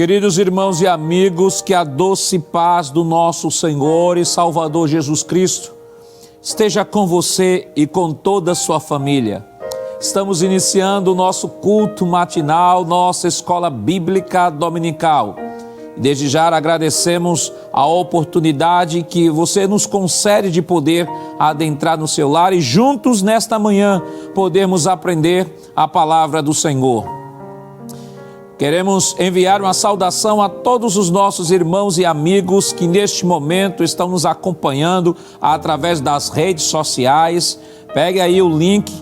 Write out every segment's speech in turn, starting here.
Queridos irmãos e amigos, que a doce paz do nosso Senhor e Salvador Jesus Cristo esteja com você e com toda a sua família. Estamos iniciando o nosso culto matinal, nossa escola bíblica dominical. Desde já agradecemos a oportunidade que você nos concede de poder adentrar no seu lar e juntos nesta manhã podermos aprender a palavra do Senhor. Queremos enviar uma saudação a todos os nossos irmãos e amigos que neste momento estão nos acompanhando através das redes sociais. Pegue aí o link,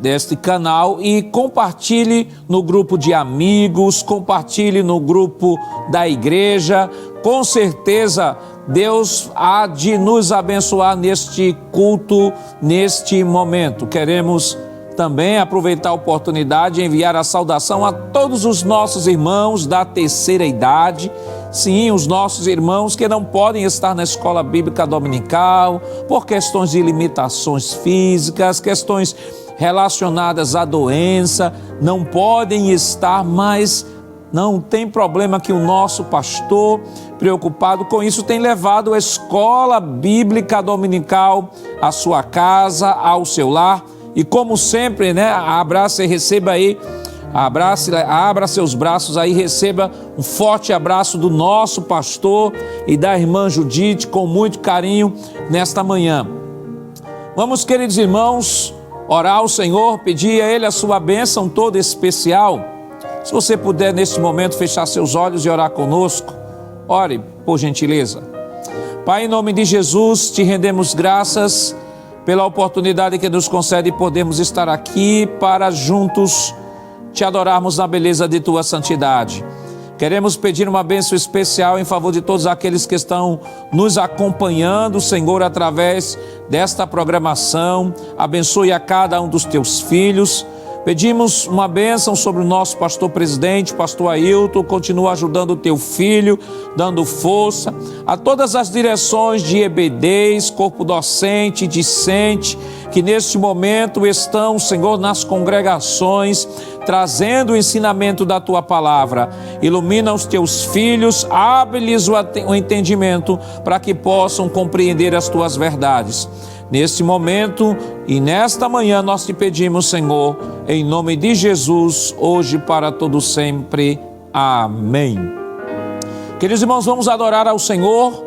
deste canal e compartilhe no grupo de amigos, compartilhe no grupo da igreja. Com certeza Deus há de nos abençoar neste culto, neste momento. Queremos também aproveitar a oportunidade e enviar a saudação a todos os nossos irmãos da terceira idade, sim, os nossos irmãos que não podem estar na escola bíblica dominical por questões de limitações físicas, questões relacionadas à doença, não podem estar, mas não tem problema que o nosso pastor, preocupado com isso, tem levado a escola bíblica dominical à sua casa, ao seu lar. E como sempre, abraça e receba aí, abra seus braços aí, receba um forte abraço do nosso pastor e da irmã Judite com muito carinho nesta manhã. Vamos, queridos irmãos, orar ao Senhor, pedir a Ele a sua bênção toda especial. Se você puder neste momento fechar seus olhos e orar conosco, ore por gentileza. Pai, em nome de Jesus, te rendemos graças pela oportunidade que nos concede podermos estar aqui para juntos te adorarmos na beleza de tua santidade. Queremos pedir uma bênção especial em favor de todos aqueles que estão nos acompanhando, Senhor, através desta programação. Abençoe a cada um dos teus filhos. Pedimos uma bênção sobre o nosso pastor presidente, pastor Ailton, continua ajudando o teu filho, dando força a todas as direções de EBDs, corpo docente, discente, que neste momento estão, Senhor, nas congregações, trazendo o ensinamento da tua palavra. Ilumina os teus filhos, abre-lhes o entendimento para que possam compreender as tuas verdades. Neste momento e nesta manhã nós te pedimos, Senhor, em nome de Jesus, hoje para todo sempre. Amém. Queridos irmãos, vamos adorar ao Senhor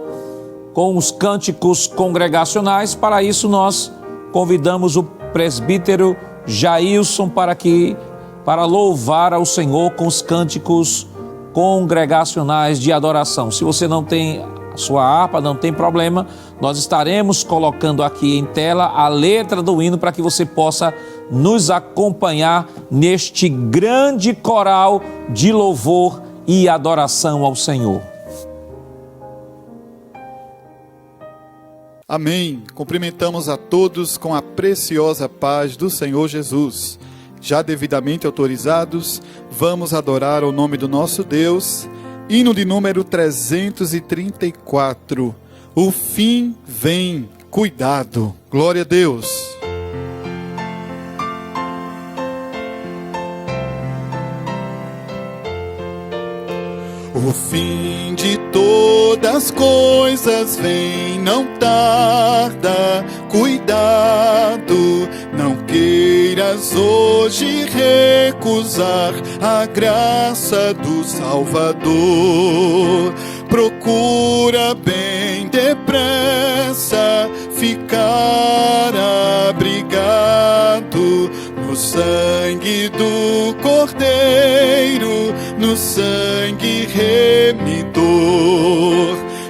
com os cânticos congregacionais. Para isso nós convidamos o presbítero Jailson para louvar ao Senhor com os cânticos congregacionais de adoração. Se você não tem a sua harpa, não tem problema, nós estaremos colocando aqui em tela a letra do hino para que você possa nos acompanhar neste grande coral de louvor e adoração ao Senhor. Amém. Cumprimentamos a todos com a preciosa paz do Senhor Jesus. Já devidamente autorizados, vamos adorar o nome do nosso Deus. Hino de número 334. O fim vem, cuidado. Glória a Deus. O fim de todas as coisas vem, não tarda, cuidado, não queiras hoje recusar a graça do Salvador. Procura bem depressa ficar abrigado no sangue do Cordeiro, no sangue remidor.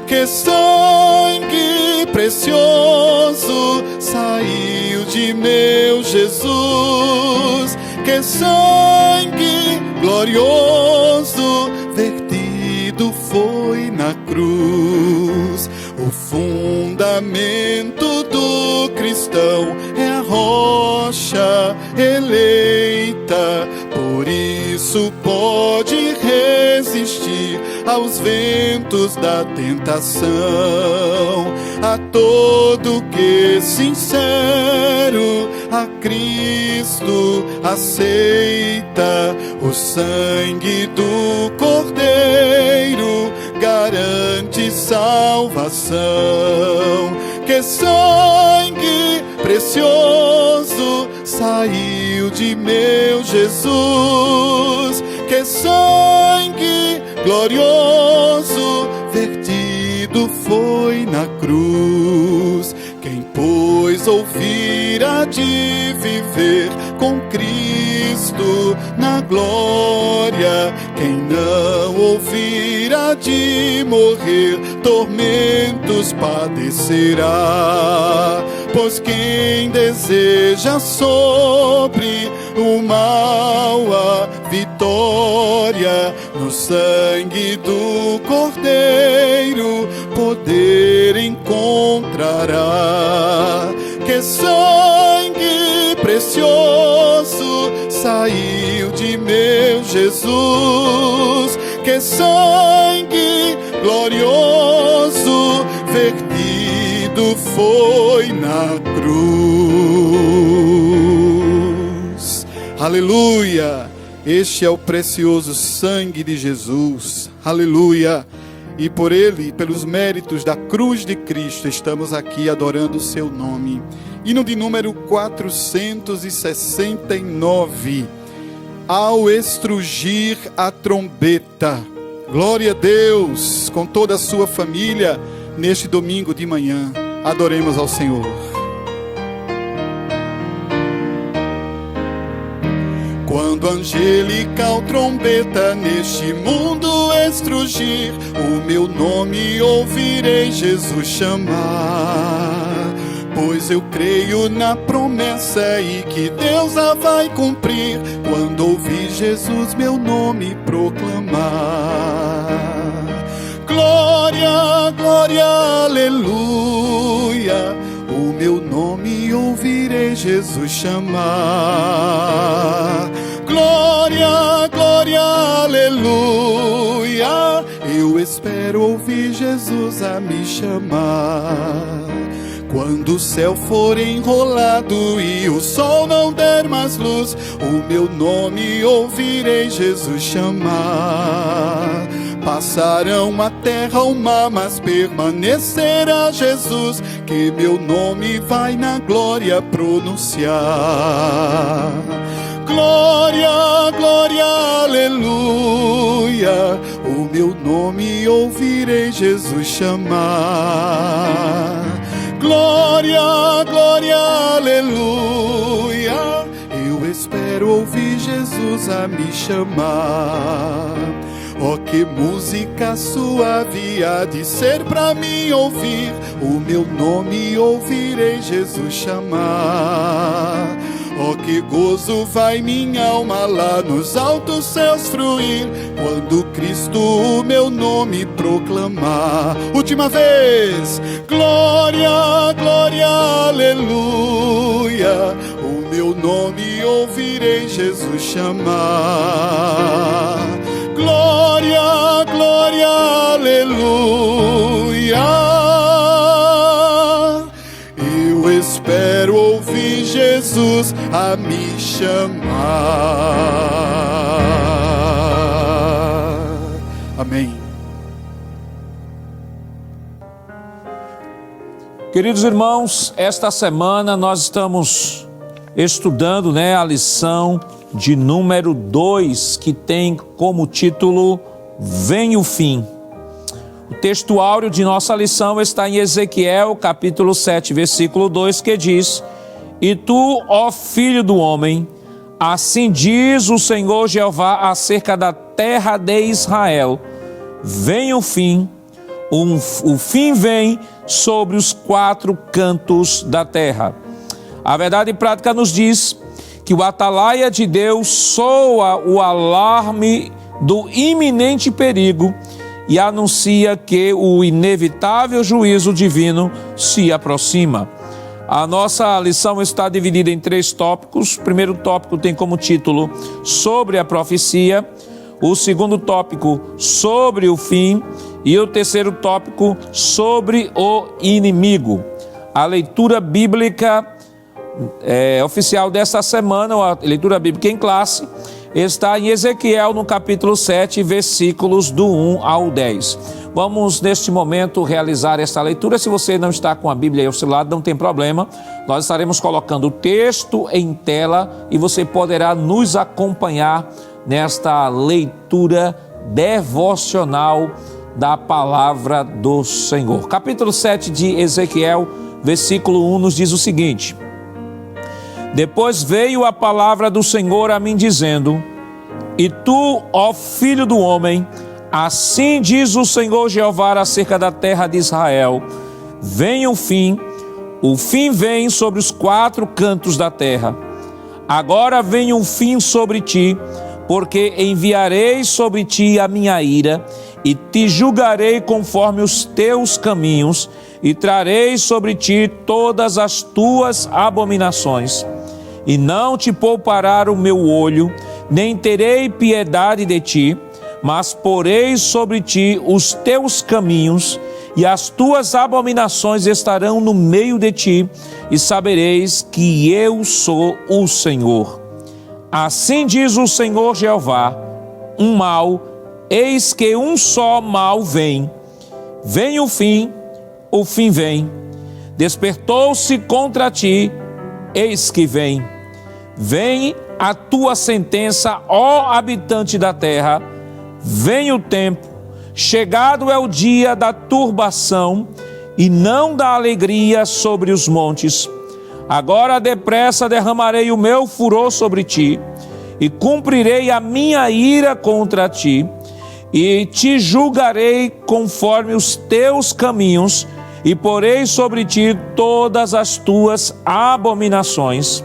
Que sangue precioso saiu de meu Jesus, que sangue glorioso vertido foi na cruz. O fundamento do cristão é a rocha eleita, por isso pode resistir aos ventos da tentação. A todo que sincero a Cristo aceita, o sangue do Cordeiro garante salvação. Que sangue precioso saiu de meu Jesus, que sangue glorioso vertido foi na cruz. Quem, pois, ouvir há de viver com Cristo na glória, quem não ouvir há de morrer, tormentos padecerá. Pois quem deseja sobre o mal a vitória, no sangue do Cordeiro poder encontrará. Que sangue precioso saiu de meu Jesus, que sangue glorioso vertido foi na cruz. Aleluia! Este é o precioso sangue de Jesus. Aleluia! E por ele, pelos méritos da cruz de Cristo, estamos aqui adorando o seu nome. Hino de número 469. Ao estrugir a trombeta. Glória a Deus, com toda a sua família, neste domingo de manhã, adoremos ao Senhor. Quando angelical trombeta neste mundo estrugir, o meu nome ouvirei Jesus chamar. Pois eu creio na promessa e que Deus a vai cumprir, quando ouvir Jesus meu nome proclamar. Glória, glória, aleluia, o meu nome ouvirei Jesus chamar. Glória, glória, aleluia, eu espero ouvir Jesus a me chamar. Quando o céu for enrolado e o sol não der mais luz, o meu nome ouvirei Jesus chamar. Passarão a terra, o mar, mas permanecerá Jesus, que meu nome vai na glória pronunciar. Glória, glória, aleluia, o meu nome ouvirei Jesus chamar. Glória, glória, aleluia, eu espero ouvir Jesus a me chamar. Oh, que música suave há de ser pra mim ouvir, o meu nome ouvirei Jesus chamar. Oh, que gozo vai minha alma lá nos altos céus fruir, quando Cristo o meu nome proclamar. Última vez. Glória, glória, aleluia, o meu nome ouvirei Jesus chamar. Glória, glória, aleluia, eu espero ouvir Jesus a me chamar. Amém. Queridos irmãos, esta semana nós estamos estudando, a lição de número 2, que tem como título Vem o Fim. O texto áureo de nossa lição está em Ezequiel, capítulo 7, versículo 2, que diz: E tu, ó filho do homem, assim diz o Senhor Jeová acerca da terra de Israel: vem o fim, o fim vem sobre os 4 cantos da terra. A verdade prática nos diz que o atalaia de Deus soa o alarme do iminente perigo e anuncia que o inevitável juízo divino se aproxima. A nossa lição está dividida em 3 tópicos. O primeiro tópico tem como título Sobre a Profecia. O segundo tópico, sobre o fim. E o terceiro tópico, sobre o inimigo. A leitura bíblica oficial desta semana, a leitura bíblica em classe, está em Ezequiel, no capítulo 7, versículos do 1 ao 10. Vamos, neste momento, realizar esta leitura. Se você não está com a Bíblia aí ao seu lado, não tem problema. Nós estaremos colocando o texto em tela e você poderá nos acompanhar nesta leitura devocional da palavra do Senhor. Capítulo 7 de Ezequiel, versículo 1, nos diz o seguinte: Depois veio a palavra do Senhor a mim dizendo: E tu, ó filho do homem, assim diz o Senhor Jeová acerca da terra de Israel: Vem o fim vem sobre os quatro cantos da terra. Agora vem um fim sobre ti, porque enviarei sobre ti a minha ira, e te julgarei conforme os teus caminhos, e trarei sobre ti todas as tuas abominações. E não te poupará o meu olho, nem terei piedade de ti, mas porei sobre ti os teus caminhos, e as tuas abominações estarão no meio de ti, e sabereis que eu sou o Senhor. Assim diz o Senhor Jeová: um mal, eis que um só mal vem. Vem o fim vem. Despertou-se contra ti, eis que vem. Vem a tua sentença, ó habitante da terra. Vem o tempo, chegado é o dia da turbação e não da alegria sobre os montes. Agora depressa derramarei o meu furor sobre ti, e cumprirei a minha ira contra ti, e te julgarei conforme os teus caminhos, e porei sobre ti todas as tuas abominações.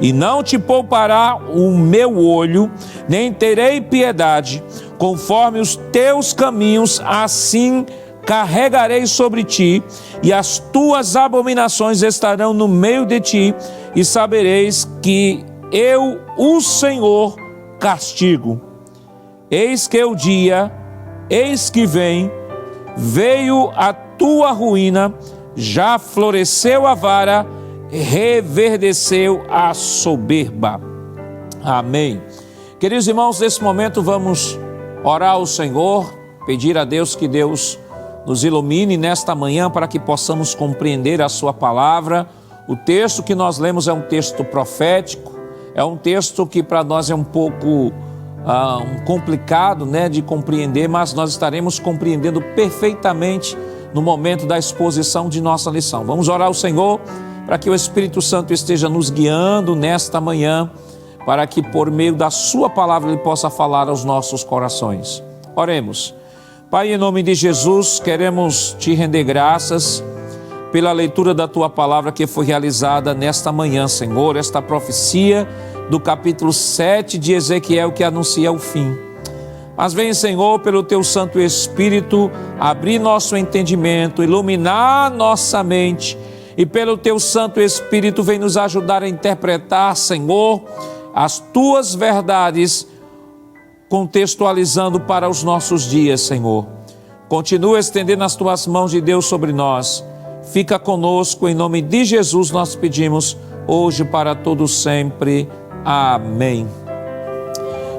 E não te poupará o meu olho, nem terei piedade, conforme os teus caminhos, assim carregarei sobre ti, e as tuas abominações estarão no meio de ti, e sabereis que eu, o Senhor, castigo. Eis que o dia, eis que vem, veio a tua ruína, já floresceu a vara, reverdeceu a soberba. Amém. Queridos irmãos, nesse momento vamos orar ao Senhor, pedir a Deus que Deus nos ilumine nesta manhã para que possamos compreender a sua palavra. O texto que nós lemos é um texto profético, é um texto que para nós é um pouco complicado, de compreender, mas nós estaremos compreendendo perfeitamente no momento da exposição de nossa lição. Vamos orar ao Senhor para que o Espírito Santo esteja nos guiando nesta manhã, para que por meio da sua palavra Ele possa falar aos nossos corações. Oremos. Pai, em nome de Jesus, queremos te render graças pela leitura da tua palavra que foi realizada nesta manhã, Senhor, esta profecia do capítulo 7 de Ezequiel que anuncia o fim. Mas vem, Senhor, pelo teu Santo Espírito, abrir nosso entendimento, iluminar nossa mente, e pelo teu Santo Espírito vem nos ajudar a interpretar, Senhor, as tuas verdades, contextualizando para os nossos dias, Senhor. Continua estendendo as tuas mãos de Deus sobre nós. Fica conosco, em nome de Jesus nós pedimos, hoje para todos sempre. Amém.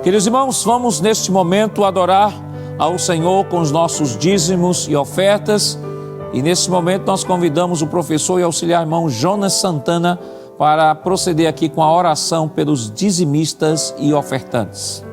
Queridos irmãos, vamos neste momento adorar ao Senhor com os nossos dízimos e ofertas. E nesse momento nós convidamos o professor e auxiliar irmão Jonas Santana para proceder aqui com a oração pelos dizimistas e ofertantes.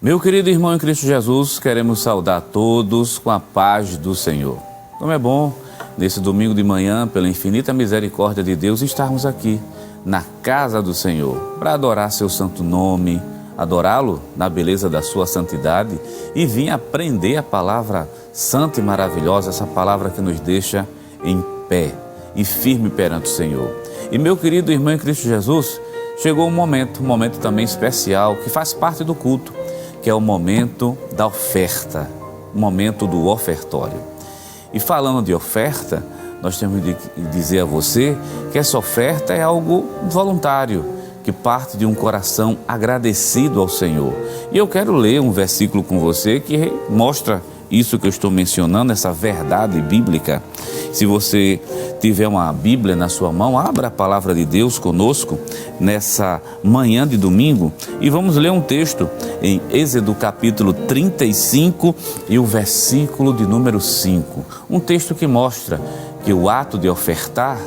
Meu querido irmão em Cristo Jesus, queremos saudar todos com a paz do Senhor. Como é bom, nesse domingo de manhã, pela infinita misericórdia de Deus, estarmos aqui na casa do Senhor para adorar seu santo nome, adorá-lo na beleza da sua santidade e vir aprender a palavra santa e maravilhosa, essa palavra que nos deixa em pé e firme perante o Senhor. E meu querido irmão em Cristo Jesus, chegou um momento também especial que faz parte do culto, que é o momento da oferta, o momento do ofertório. E falando de oferta, nós temos de dizer a você que essa oferta é algo voluntário, que parte de um coração agradecido ao Senhor. E eu quero ler um versículo com você que mostra isso que eu estou mencionando, essa verdade bíblica. Se você tiver uma Bíblia na sua mão, abra a palavra de Deus conosco nessa manhã de domingo e vamos ler um texto em Êxodo capítulo 35 e o versículo de número 5. Um texto que mostra que o ato de ofertar,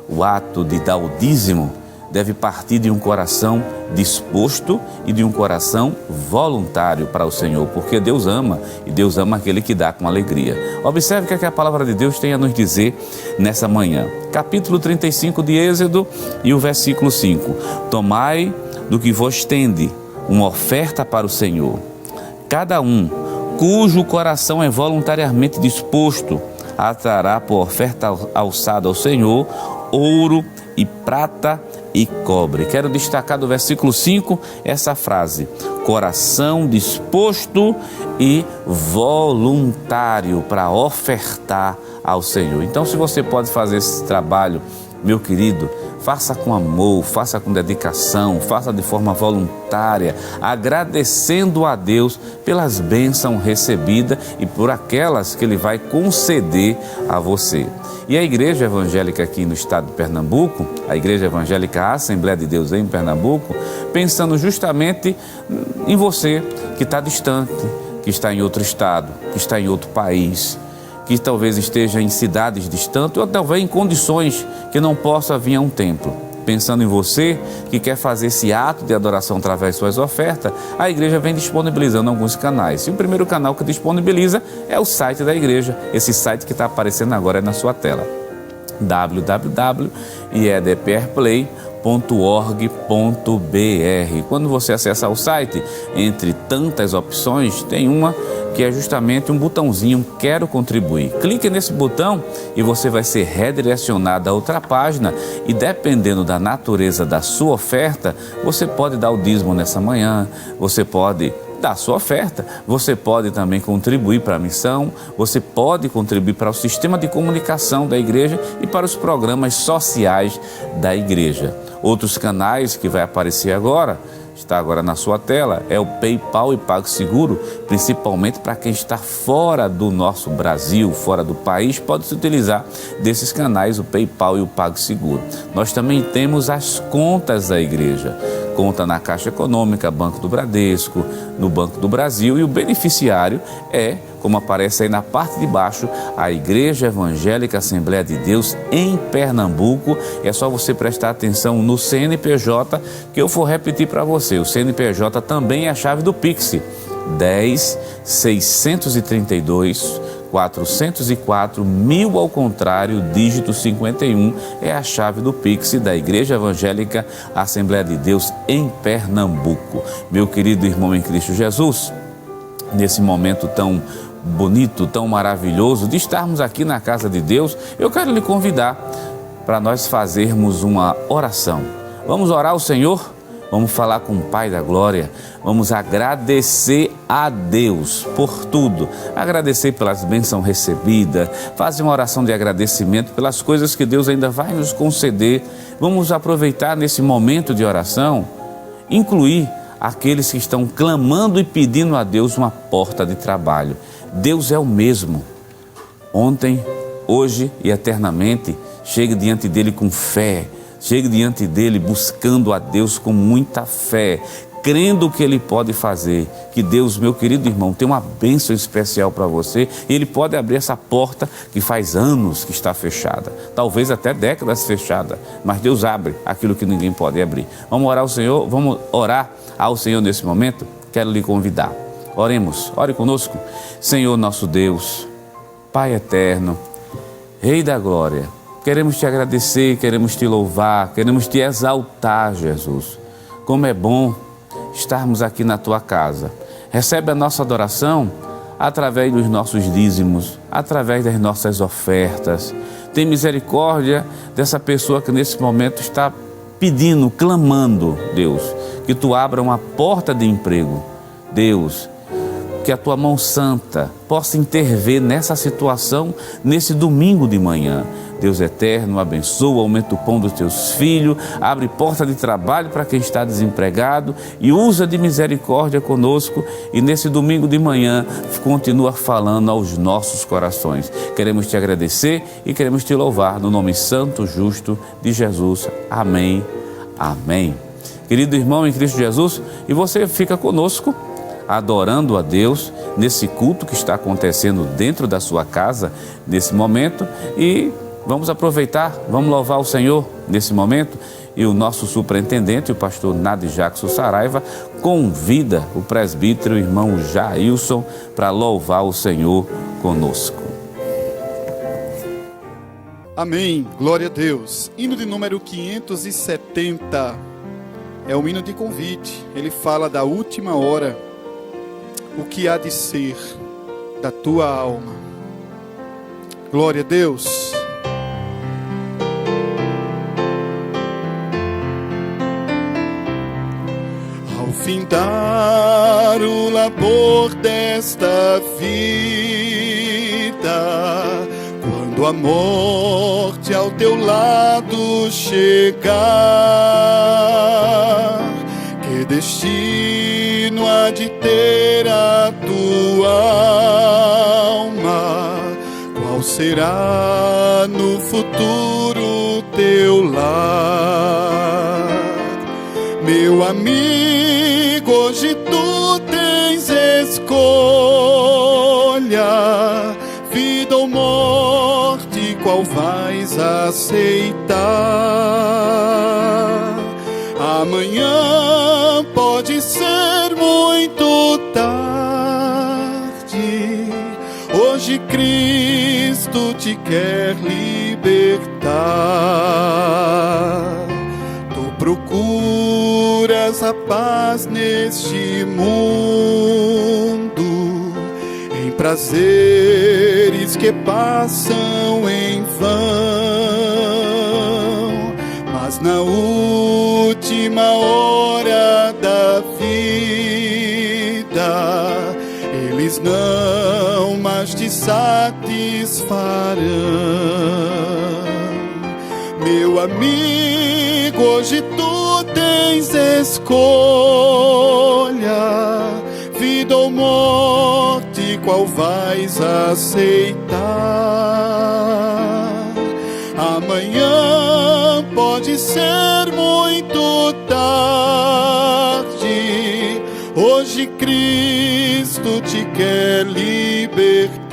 o ato de dar o dízimo, deve partir de um coração disposto e de um coração voluntário para o Senhor, porque Deus ama, e Deus ama aquele que dá com alegria. Observe o que a palavra de Deus tem a nos dizer nessa manhã. Capítulo 35 de Êxodo e o versículo 5. Tomai do que vos tende uma oferta para o Senhor. Cada um cujo coração é voluntariamente disposto atrará por oferta alçada ao Senhor ouro e prata e cobre. Quero destacar do versículo 5 essa frase: coração disposto e voluntário para ofertar ao Senhor. Então, se você pode fazer esse trabalho, meu querido, faça com amor, faça com dedicação, faça de forma voluntária, agradecendo a Deus pelas bênçãos recebidas e por aquelas que Ele vai conceder a você. E a Igreja Evangélica aqui no estado de Pernambuco, a Igreja Evangélica Assembleia de Deus em Pernambuco, pensando justamente em você que está distante, que está em outro estado, que está em outro país, que talvez esteja em cidades distantes ou talvez em condições que não possa vir a um templo. Pensando em você que quer fazer esse ato de adoração através de suas ofertas, a igreja vem disponibilizando alguns canais. E o primeiro canal que disponibiliza é o site da igreja. Esse site que está aparecendo agora na sua tela: www.iedprplay.org.br. Quando você acessar o site, entre tantas opções, tem uma que é justamente um botãozinho Quero Contribuir. Clique nesse botão e você vai ser redirecionado a outra página e, dependendo da natureza da sua oferta, você pode dar o dízimo nessa manhã, você pode dar sua oferta, você pode também contribuir para a missão, você pode contribuir para o sistema de comunicação da igreja e para os programas sociais da igreja. Outros canais que vai aparecer agora, está agora na sua tela, é o PayPal e PagSeguro, principalmente para quem está fora do nosso Brasil, fora do país, pode se utilizar desses canais, o PayPal e o PagSeguro. Nós também temos as contas da igreja, conta na Caixa Econômica, Banco do Bradesco, no Banco do Brasil, e o beneficiário é, como aparece aí na parte de baixo, a Igreja Evangélica Assembleia de Deus em Pernambuco. É só você prestar atenção no CNPJ que eu vou repetir para você. O CNPJ também é a chave do Pix: 10 632 404 1000 ao contrário, dígito 51 é a chave do Pix da Igreja Evangélica Assembleia de Deus em Pernambuco. Meu querido irmão em Cristo Jesus, nesse momento tão bonito, tão maravilhoso de estarmos aqui na casa de Deus, eu quero lhe convidar para nós fazermos uma oração. Vamos orar ao Senhor? Vamos falar com o Pai da Glória, vamos agradecer a Deus por tudo, agradecer pelas bênçãos recebidas, fazer uma oração de agradecimento pelas coisas que Deus ainda vai nos conceder. Vamos aproveitar nesse momento de oração, incluir aqueles que estão clamando e pedindo a Deus uma porta de trabalho. Deus é o mesmo, ontem, hoje e eternamente. Chegue diante dele com fé, chegue diante dele buscando a Deus com muita fé, crendo que Ele pode fazer, que Deus, meu querido irmão, tem uma bênção especial para você, e Ele pode abrir essa porta que faz anos que está fechada, talvez até décadas fechada, mas Deus abre aquilo que ninguém pode abrir. Vamos orar ao Senhor, vamos orar ao Senhor nesse momento? Quero lhe convidar. Oremos, ore conosco. Senhor nosso Deus, Pai eterno, Rei da Glória, queremos te agradecer, queremos te louvar, queremos te exaltar, Jesus. Como é bom estarmos aqui na tua casa. Recebe a nossa adoração através dos nossos dízimos, através das nossas ofertas. Tem misericórdia dessa pessoa que nesse momento está pedindo, clamando, Deus, que tu abra uma porta de emprego. Deus, que a tua mão santa possa intervir nessa situação, nesse domingo de manhã. Deus eterno, abençoa, aumenta o pão dos teus filhos, abre porta de trabalho para quem está desempregado e usa de misericórdia conosco. E nesse domingo de manhã, continua falando aos nossos corações. Queremos te agradecer e queremos te louvar no nome santo, justo de Jesus. Amém. Amém. Querido irmão em Cristo Jesus, e você fica conosco, adorando a Deus nesse culto que está acontecendo dentro da sua casa, nesse momento, e vamos aproveitar, vamos louvar o Senhor nesse momento. E o nosso superintendente, o pastor Nadi Jackson Saraiva, convida o presbítero, o irmão Jailson, para louvar o Senhor conosco. Amém, glória a Deus. Hino de número 570, é um hino de convite. Ele fala da última hora, o que há de ser da tua alma. Glória a Deus. Ao findar o labor desta vida, quando a morte ao teu lado chegar, que destino há de ter a tua alma? Qual será no futuro teu lar? Meu amigo, hoje tu tens escolha, vida ou morte, qual vais aceitar? Amanhã pode ser muito tarde, hoje Cristo te quer libertar. Tu procuras a paz neste mundo, em prazeres que passam em vão, mas na última hora da vida eles não mais te satisfarão. Meu amigo, hoje tu tens escolha, vida ou morte, qual vais aceitar? Amanhã pode ser muito tarde, hoje Cristo te quer libertar.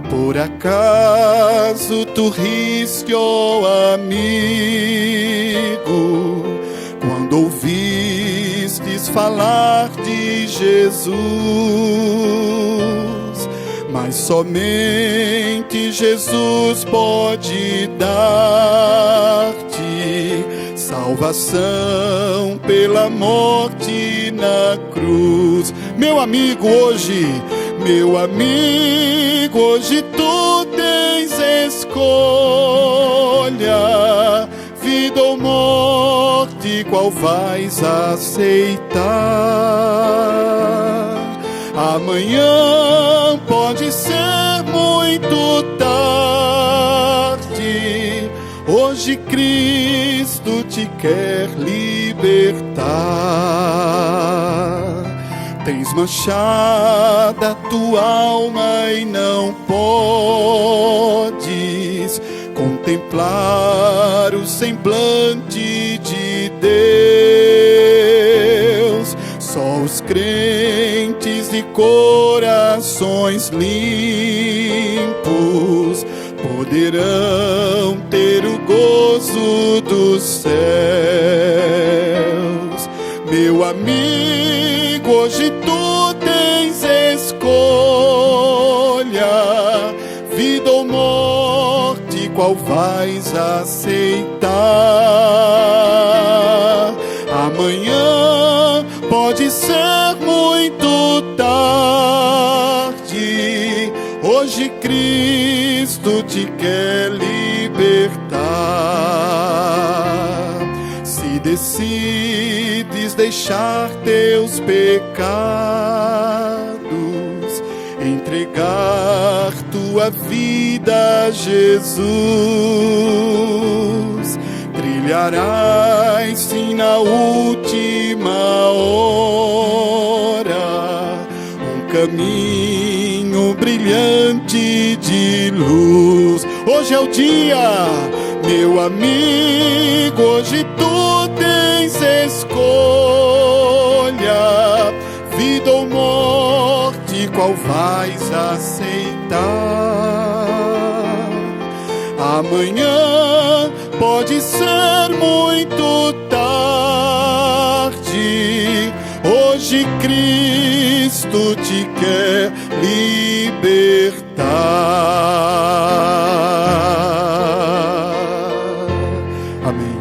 Por acaso tu riste, ó amigo, quando ouvistes falar de Jesus? Mas somente Jesus pode dar-te salvação pela morte na cruz. Meu amigo, hoje tu tens escolha, vida ou morte, qual vais aceitar? Amanhã pode ser muito tarde, hoje Cristo te quer libertar. Tens manchada tua alma e não podes contemplar o semblante de Deus. Só os crentes de corações limpos poderão ter o gozo dos céus. Meu amigo, hoje tu tens escolha, vida ou morte, qual vais aceitar? Amanhã pode ser muito tarde, hoje Cristo te quer libertar. Se decides deixar teus pecados entregar tua vida a Jesus. Trilharás sim na última hora um caminho brilhante de luz. Hoje é o dia, meu amigo, hoje tu tens escolha, vida ou morte, qual vais aceitar? Amanhã pode ser muito tarde, hoje Cristo te quer libertar. Amém.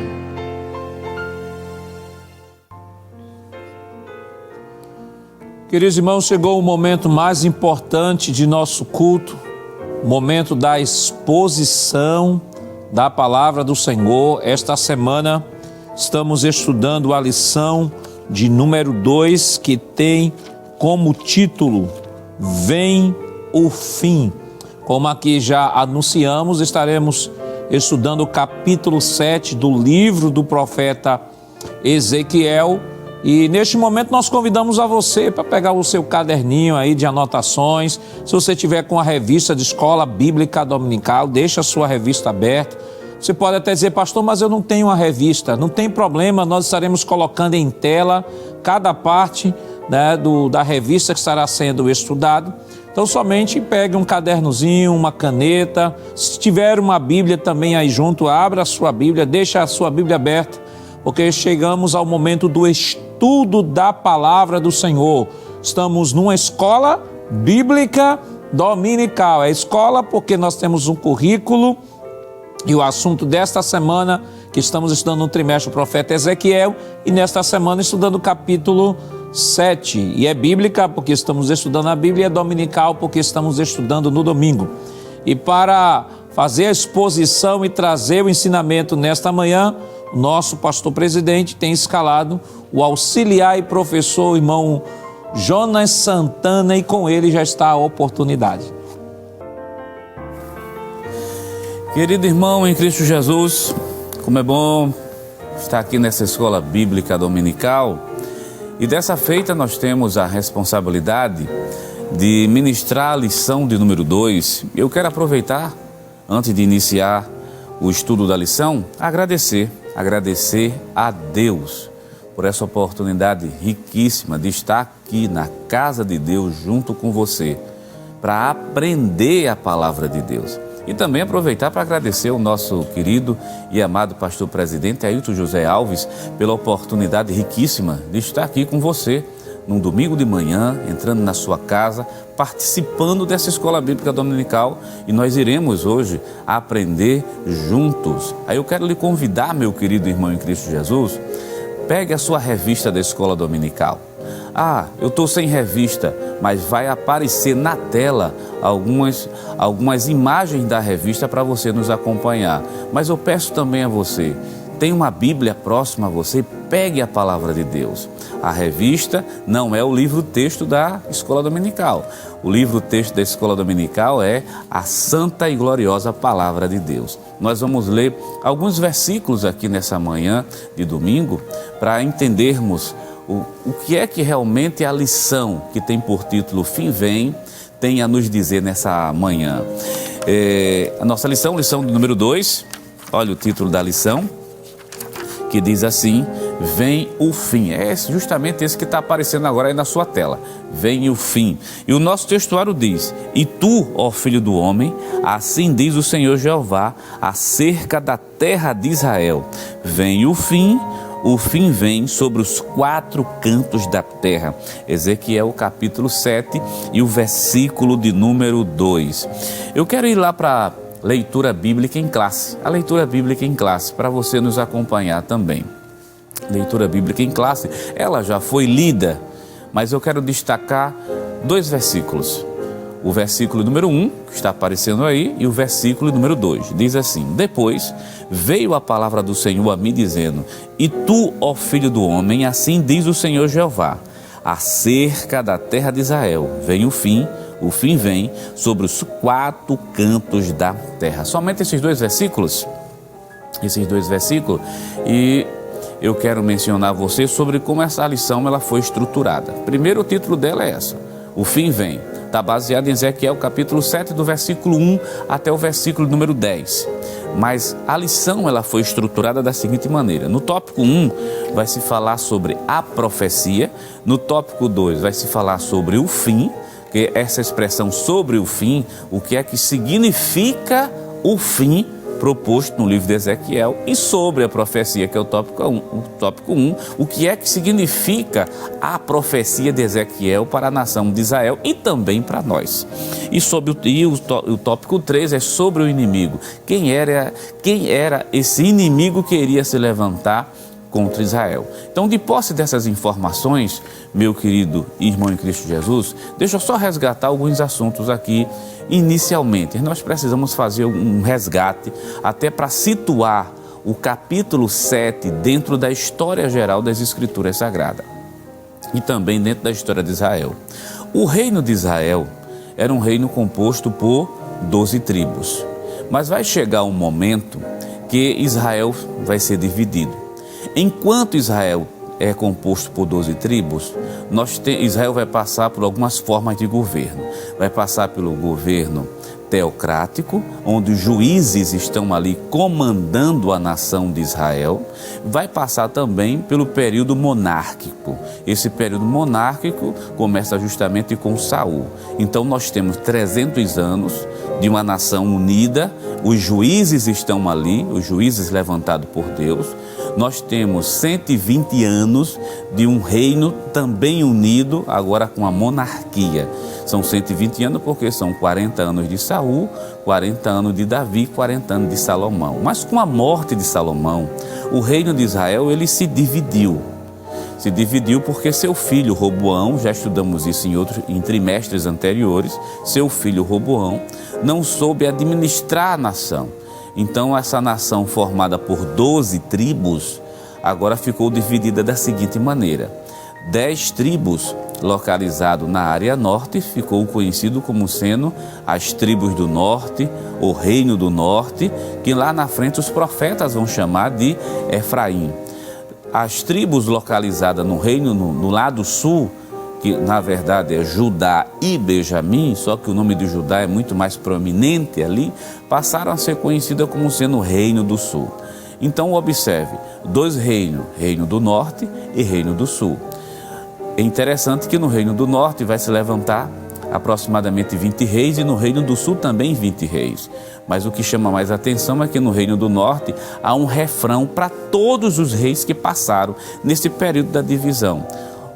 Queridos irmãos, chegou o momento mais importante de nosso culto, o momento da exposição da palavra do Senhor. Esta semana estamos estudando a lição de número 2, que tem como título Vem o Fim. Como aqui já anunciamos, estaremos estudando o capítulo 7 do livro do profeta Ezequiel. E neste momento nós convidamos a você para pegar o seu caderninho aí de anotações. Se você tiver com a revista de Escola Bíblica Dominical, deixa a sua revista aberta. Você pode até dizer, pastor, mas eu não tenho uma revista. Não tem problema, nós estaremos colocando em tela cada parte, né, da revista que estará sendo estudado. Então somente pegue um cadernozinho, uma caneta. Se tiver uma Bíblia também aí junto, abra a sua Bíblia, deixa a sua Bíblia aberta, porque chegamos ao momento do estudo da palavra do Senhor. Estamos numa escola bíblica dominical. É escola porque nós temos um currículo e o assunto desta semana, que estamos estudando no trimestre do profeta Ezequiel, e nesta semana estudando o capítulo 7. E é bíblica porque estamos estudando a Bíblia, e é dominical porque estamos estudando no domingo. E para fazer a exposição e trazer o ensinamento nesta manhã, o nosso pastor presidente tem escalado o auxiliar e professor irmão Jonas Santana, e com ele já está a oportunidade. Querido irmão em Cristo Jesus, como é bom estar aqui nessa escola bíblica dominical. E dessa feita nós temos a responsabilidade de ministrar a lição de número 2. Eu quero aproveitar, antes de iniciar o estudo da lição, agradecer a Deus por essa oportunidade riquíssima de estar aqui na casa de Deus junto com você, para aprender a palavra de Deus. E também aproveitar para agradecer o nosso querido e amado pastor presidente Ailton José Alves pela oportunidade riquíssima de estar aqui com você num domingo de manhã, entrando na sua casa, participando dessa escola bíblica dominical, e nós iremos hoje aprender juntos. Aí eu quero lhe convidar, meu querido irmão em Cristo Jesus, pegue a sua revista da escola dominical. Ah, eu estou sem revista, mas vai aparecer na tela algumas imagens da revista para você nos acompanhar. Mas eu peço também a você, tem uma Bíblia próxima a você, pegue a palavra de Deus. A revista não é o livro-texto da escola dominical. O livro-texto da escola dominical é a santa e gloriosa palavra de Deus. Nós vamos ler alguns versículos aqui nessa manhã de domingo para entendermos o que é que realmente a lição que tem por título Fim Vem tem a nos dizer nessa manhã. A nossa lição de número 2, olha o título da lição, que diz assim: Vem o fim. É justamente esse que está aparecendo agora aí na sua tela. Vem o fim. E o nosso textuário diz: E tu, ó filho do homem, assim diz o Senhor Jeová, acerca da terra de Israel: Vem o fim vem sobre os 4 cantos da terra. Ezequiel capítulo 7 e o versículo de número 2. Eu quero ir lá para leitura bíblica em classe. A leitura bíblica em classe, para você nos acompanhar também. Leitura bíblica em classe, ela já foi lida, mas eu quero destacar 2 versículos. O versículo número 1, que está aparecendo aí, e o versículo número 2. Diz assim: Depois veio a palavra do Senhor a mim dizendo: E tu, ó filho do homem, assim diz o Senhor Jeová, acerca da terra de Israel: Vem o fim, O fim vem sobre os 4 cantos da terra. Somente esses dois versículos, e eu quero mencionar a você sobre como essa lição ela foi estruturada. Primeiro, o título dela é essa: o fim vem. Está baseado em Ezequiel capítulo 7, do versículo 1 até o versículo número 10. Mas a lição ela foi estruturada da seguinte maneira: no tópico 1 vai se falar sobre a profecia, no tópico 2 vai se falar sobre o fim, que essa expressão sobre o fim, o que é que significa o fim proposto no livro de Ezequiel, e sobre a profecia, que é o tópico 1, o que é que significa a profecia de Ezequiel para a nação de Israel e também para nós. O tópico 3 é sobre o inimigo. Quem era esse inimigo que iria se levantar contra Israel? Então, de posse dessas informações, meu querido irmão em Cristo Jesus, deixa eu só resgatar alguns assuntos aqui. Inicialmente, nós precisamos fazer um resgate até para situar o capítulo 7 dentro da história geral das Escrituras Sagradas e também dentro da história de Israel. O reino de Israel era um reino composto por 12 tribos, mas vai chegar um momento que Israel vai ser dividido. Enquanto Israel é composto por 12 tribos, Israel vai passar por algumas formas de governo. Vai passar pelo governo teocrático, onde os juízes estão ali comandando a nação de Israel. Vai passar também pelo período monárquico. Esse período monárquico começa justamente com Saul. Então nós temos 300 anos de uma nação unida, os juízes estão ali, os juízes levantados por Deus. Nós temos 120 anos de um reino também unido, agora com a monarquia. São 120 anos porque são 40 anos de Saul, 40 anos de Davi, 40 anos de Salomão. Mas com a morte de Salomão, o reino de Israel ele se dividiu. Se dividiu porque seu filho Roboão, já estudamos isso em trimestres anteriores, seu filho Roboão não soube administrar a nação. Então essa nação formada por 12 tribos, agora ficou dividida da seguinte maneira: 10 tribos localizadas na área norte, ficou conhecido como sendo as tribos do norte, o reino do norte, que lá na frente os profetas vão chamar de Efraim. As tribos localizadas no reino, no lado sul, que na verdade é Judá e Benjamim, só que o nome de Judá é muito mais proeminente ali, passaram a ser conhecidas como sendo o Reino do Sul. Então observe, 2 reinos, Reino do Norte e Reino do Sul. É interessante que no Reino do Norte vai se levantar aproximadamente 20 reis e no Reino do Sul também 20 reis. Mas o que chama mais atenção é que no Reino do Norte há um refrão para todos os reis que passaram nesse período da divisão.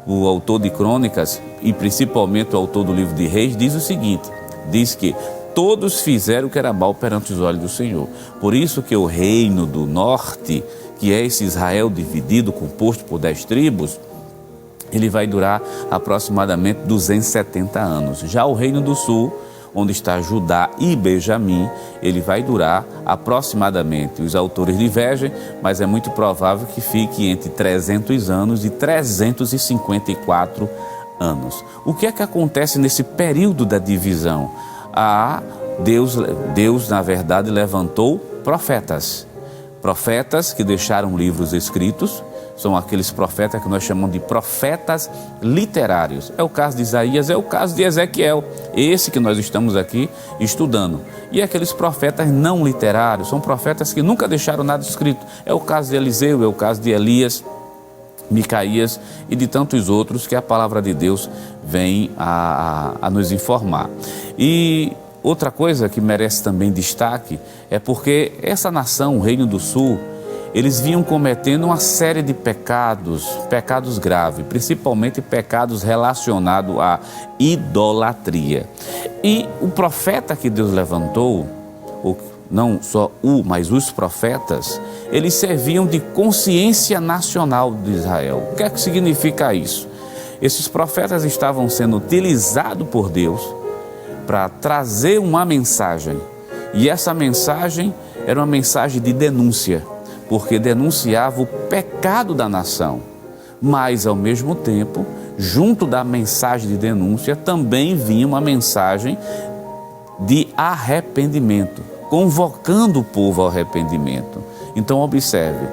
O autor de Crônicas, e principalmente o autor do livro de Reis, diz o seguinte, diz que todos fizeram o que era mal perante os olhos do Senhor. Por isso que o reino do norte, que é esse Israel dividido, composto por 10 tribos, ele vai durar aproximadamente 270 anos. Já o reino do sul, onde está Judá e Benjamim, ele vai durar aproximadamente, os autores divergem, mas é muito provável que fique entre 300 anos e 354 anos. O que é que acontece nesse período da divisão? Deus, na verdade, levantou profetas que deixaram livros escritos. São aqueles profetas que nós chamamos de profetas literários. É o caso de Isaías, é o caso de Ezequiel, esse que nós estamos aqui estudando. E aqueles profetas não literários, são profetas que nunca deixaram nada escrito. É o caso de Eliseu, é o caso de Elias, Micaías e de tantos outros que a palavra de Deus vem a nos informar. E outra coisa que merece também destaque é porque essa nação, o Reino do Sul, eles vinham cometendo uma série de pecados graves, principalmente pecados relacionados à idolatria. E o profeta que Deus levantou, não só mas os profetas, eles serviam de consciência nacional de Israel. O que é que significa isso? Esses profetas estavam sendo utilizados por Deus para trazer uma mensagem. E essa mensagem era uma mensagem de denúncia, porque denunciava o pecado da nação, mas ao mesmo tempo junto da mensagem de denúncia, também vinha uma mensagem de arrependimento, convocando o povo ao arrependimento. Então observe,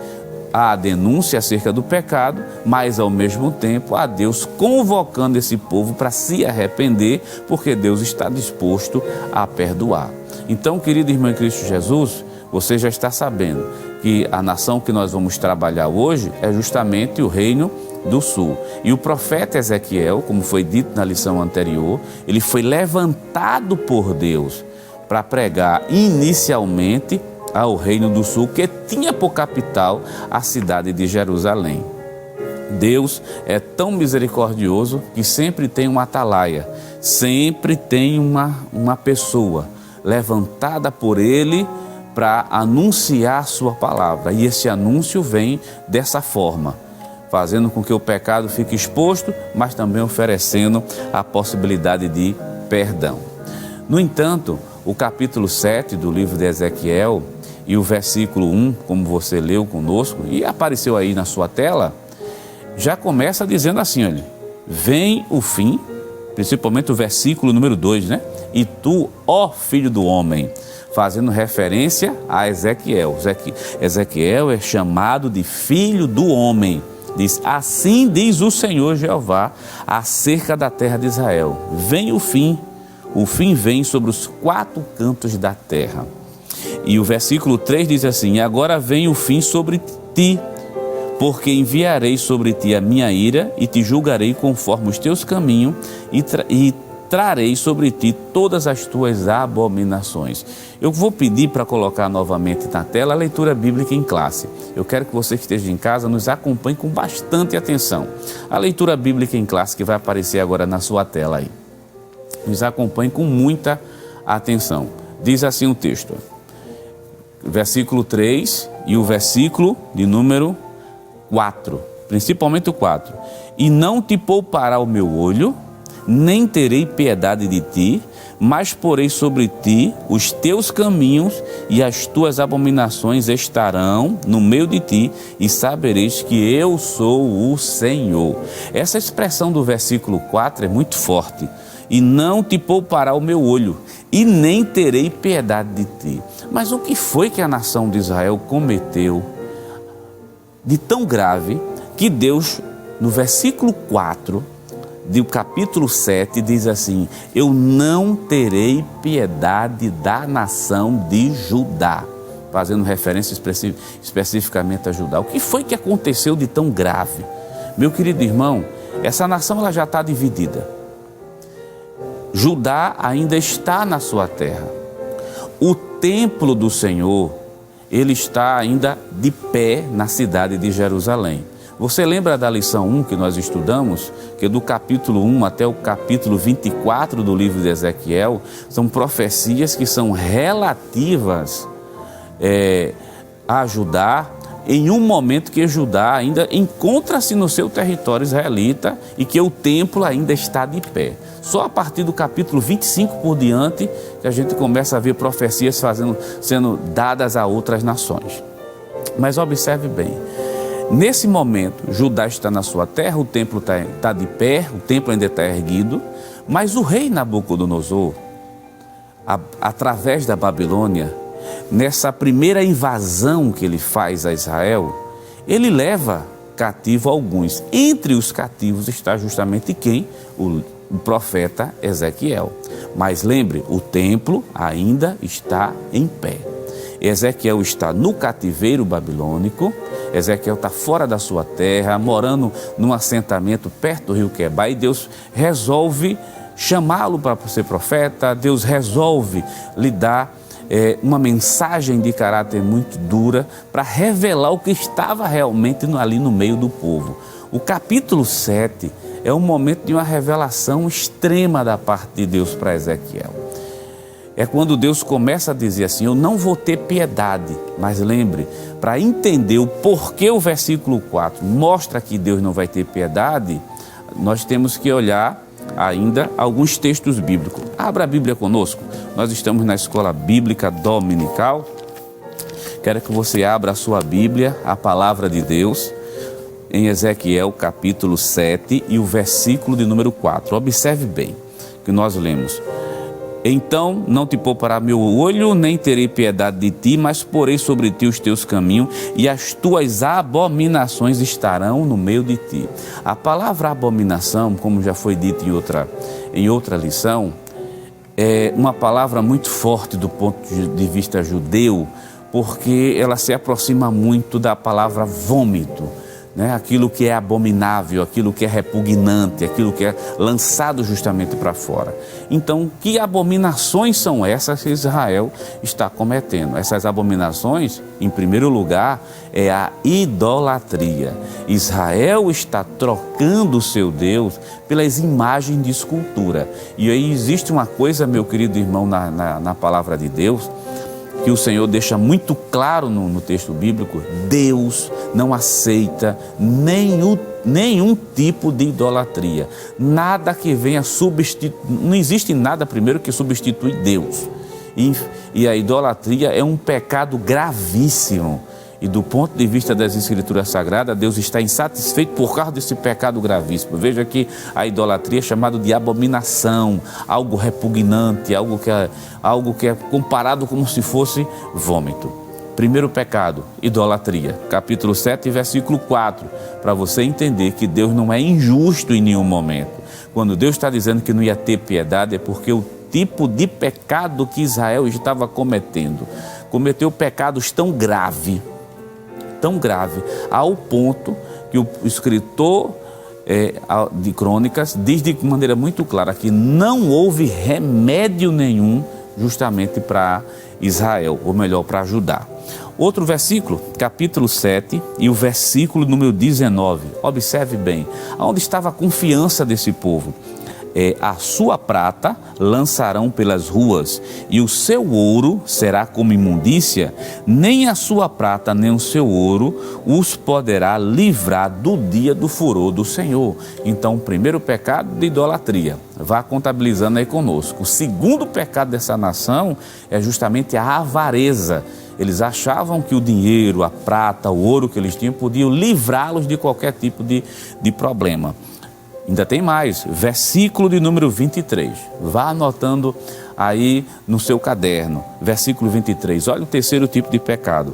há a denúncia acerca do pecado, mas ao mesmo tempo há Deus convocando esse povo para se arrepender, porque Deus está disposto a perdoar. Então, querido irmão em Cristo Jesus, você já está sabendo que a nação que nós vamos trabalhar hoje é justamente o Reino do Sul. E o profeta Ezequiel, como foi dito na lição anterior, ele foi levantado por Deus para pregar inicialmente ao Reino do Sul, que tinha por capital a cidade de Jerusalém. Deus é tão misericordioso que sempre tem uma atalaia, sempre tem uma pessoa levantada por Ele para anunciar a sua palavra. E esse anúncio vem dessa forma, fazendo com que o pecado fique exposto, mas também oferecendo a possibilidade de perdão. No entanto, o capítulo 7 do livro de Ezequiel e o versículo 1, como você leu conosco e apareceu aí na sua tela, já começa dizendo assim, olha, vem o fim, principalmente o versículo número 2, né? E tu, ó filho do homem, fazendo referência a Ezequiel. Ezequiel é chamado de filho do homem. Diz, assim diz o Senhor Jeová acerca da terra de Israel. Vem o fim vem sobre os 4 cantos da terra. E o versículo 3 diz assim, agora vem o fim sobre ti, porque enviarei sobre ti a minha ira e te julgarei conforme os teus caminhos e trarei sobre ti todas as tuas abominações. Eu vou pedir para colocar novamente na tela a leitura bíblica em classe. Eu quero que você que esteja em casa nos acompanhe com bastante atenção. A leitura bíblica em classe que vai aparecer agora na sua tela aí. Nos acompanhe com muita atenção. Diz assim o texto, versículo 3 e o versículo de número 4, principalmente o 4. E não te poupará o meu olho, nem terei piedade de ti, mas porei sobre ti os teus caminhos e as tuas abominações estarão no meio de ti e sabereis que eu sou o Senhor. Essa expressão do versículo 4 é muito forte. E não te poupará o meu olho, e nem terei piedade de ti. Mas o que foi que a nação de Israel cometeu de tão grave que Deus, no versículo 4 do capítulo 7, diz assim, eu não terei piedade da nação de Judá, fazendo referência especificamente a Judá. O que foi que aconteceu de tão grave? Meu querido irmão, essa nação ela já está dividida. Judá ainda está na sua terra. O templo do Senhor, ele está ainda de pé na cidade de Jerusalém. Você lembra da lição 1 que nós estudamos? Que do capítulo 1 até o capítulo 24 do livro de Ezequiel, são profecias que são relativas a Judá, em um momento que Judá ainda encontra-se no seu território israelita e que o templo ainda está de pé. Só a partir do capítulo 25 por diante que a gente começa a ver profecias sendo dadas a outras nações. Mas observe bem, nesse momento Judá está na sua terra, o templo está de pé, o templo ainda está erguido, mas o rei Nabucodonosor, através da Babilônia, nessa primeira invasão que ele faz a Israel, ele leva cativo alguns. Entre os cativos está justamente quem? O profeta Ezequiel. Mas lembre, o templo ainda está em pé. Ezequiel está no cativeiro babilônico, Ezequiel está fora da sua terra, morando num assentamento perto do rio Quebar, e Deus resolve chamá-lo para ser profeta, Deus resolve lhe dar uma mensagem de caráter muito dura para revelar o que estava realmente ali no meio do povo. O capítulo 7 é um momento de uma revelação extrema da parte de Deus para Ezequiel. É quando Deus começa a dizer assim, eu não vou ter piedade. Mas lembre, para entender o porquê o versículo 4 mostra que Deus não vai ter piedade, nós temos que olhar ainda alguns textos bíblicos. Abra a Bíblia conosco. Nós estamos na Escola Bíblica Dominical. Quero que você abra a sua Bíblia, a Palavra de Deus, em Ezequiel capítulo 7 e o versículo de número 4. Observe bem que nós lemos: então não te poupará meu olho, nem terei piedade de ti, mas porei sobre ti os teus caminhos e as tuas abominações estarão no meio de ti. A palavra abominação, como já foi dito em outra lição, é uma palavra muito forte do ponto de vista judeu, porque ela se aproxima muito da palavra vômito, né? Aquilo que é abominável, aquilo que é repugnante, aquilo que é lançado justamente para fora. Então, que abominações são essas que Israel está cometendo? Essas abominações, em primeiro lugar, é a idolatria. Israel está trocando o seu Deus pelas imagens de escultura. E aí existe uma coisa, meu querido irmão, na palavra de Deus, que o Senhor deixa muito claro no texto bíblico: Deus não aceita nenhum tipo de idolatria. Nada que venha substituir, não existe nada primeiro que substitui Deus. E a idolatria é um pecado gravíssimo. E do ponto de vista das Escrituras Sagradas, Deus está insatisfeito por causa desse pecado gravíssimo. Veja que a idolatria é chamada de abominação, algo repugnante, algo que é comparado como se fosse vômito. Primeiro pecado, idolatria. Capítulo 7, versículo 4, para você entender que Deus não é injusto em nenhum momento. Quando Deus está dizendo que não ia ter piedade, é porque o tipo de pecado que Israel estava cometendo, cometeu pecados tão grave, ao ponto que o escritor de Crônicas diz de maneira muito clara que não houve remédio nenhum justamente para Israel, ou melhor, para Judá. Outro versículo, capítulo 7 e o versículo número 19. Observe bem, onde estava a confiança desse povo. A sua prata lançarão pelas ruas, e o seu ouro será como imundícia, nem a sua prata nem o seu ouro os poderá livrar do dia do furor do Senhor. Então, o primeiro pecado de idolatria, vá contabilizando aí conosco. O segundo pecado dessa nação é justamente a avareza. Eles achavam que o dinheiro, a prata, o ouro que eles tinham podiam livrá-los de qualquer tipo de problema. Ainda tem mais, versículo de número 23, vá anotando aí no seu caderno, versículo 23, olha o terceiro tipo de pecado.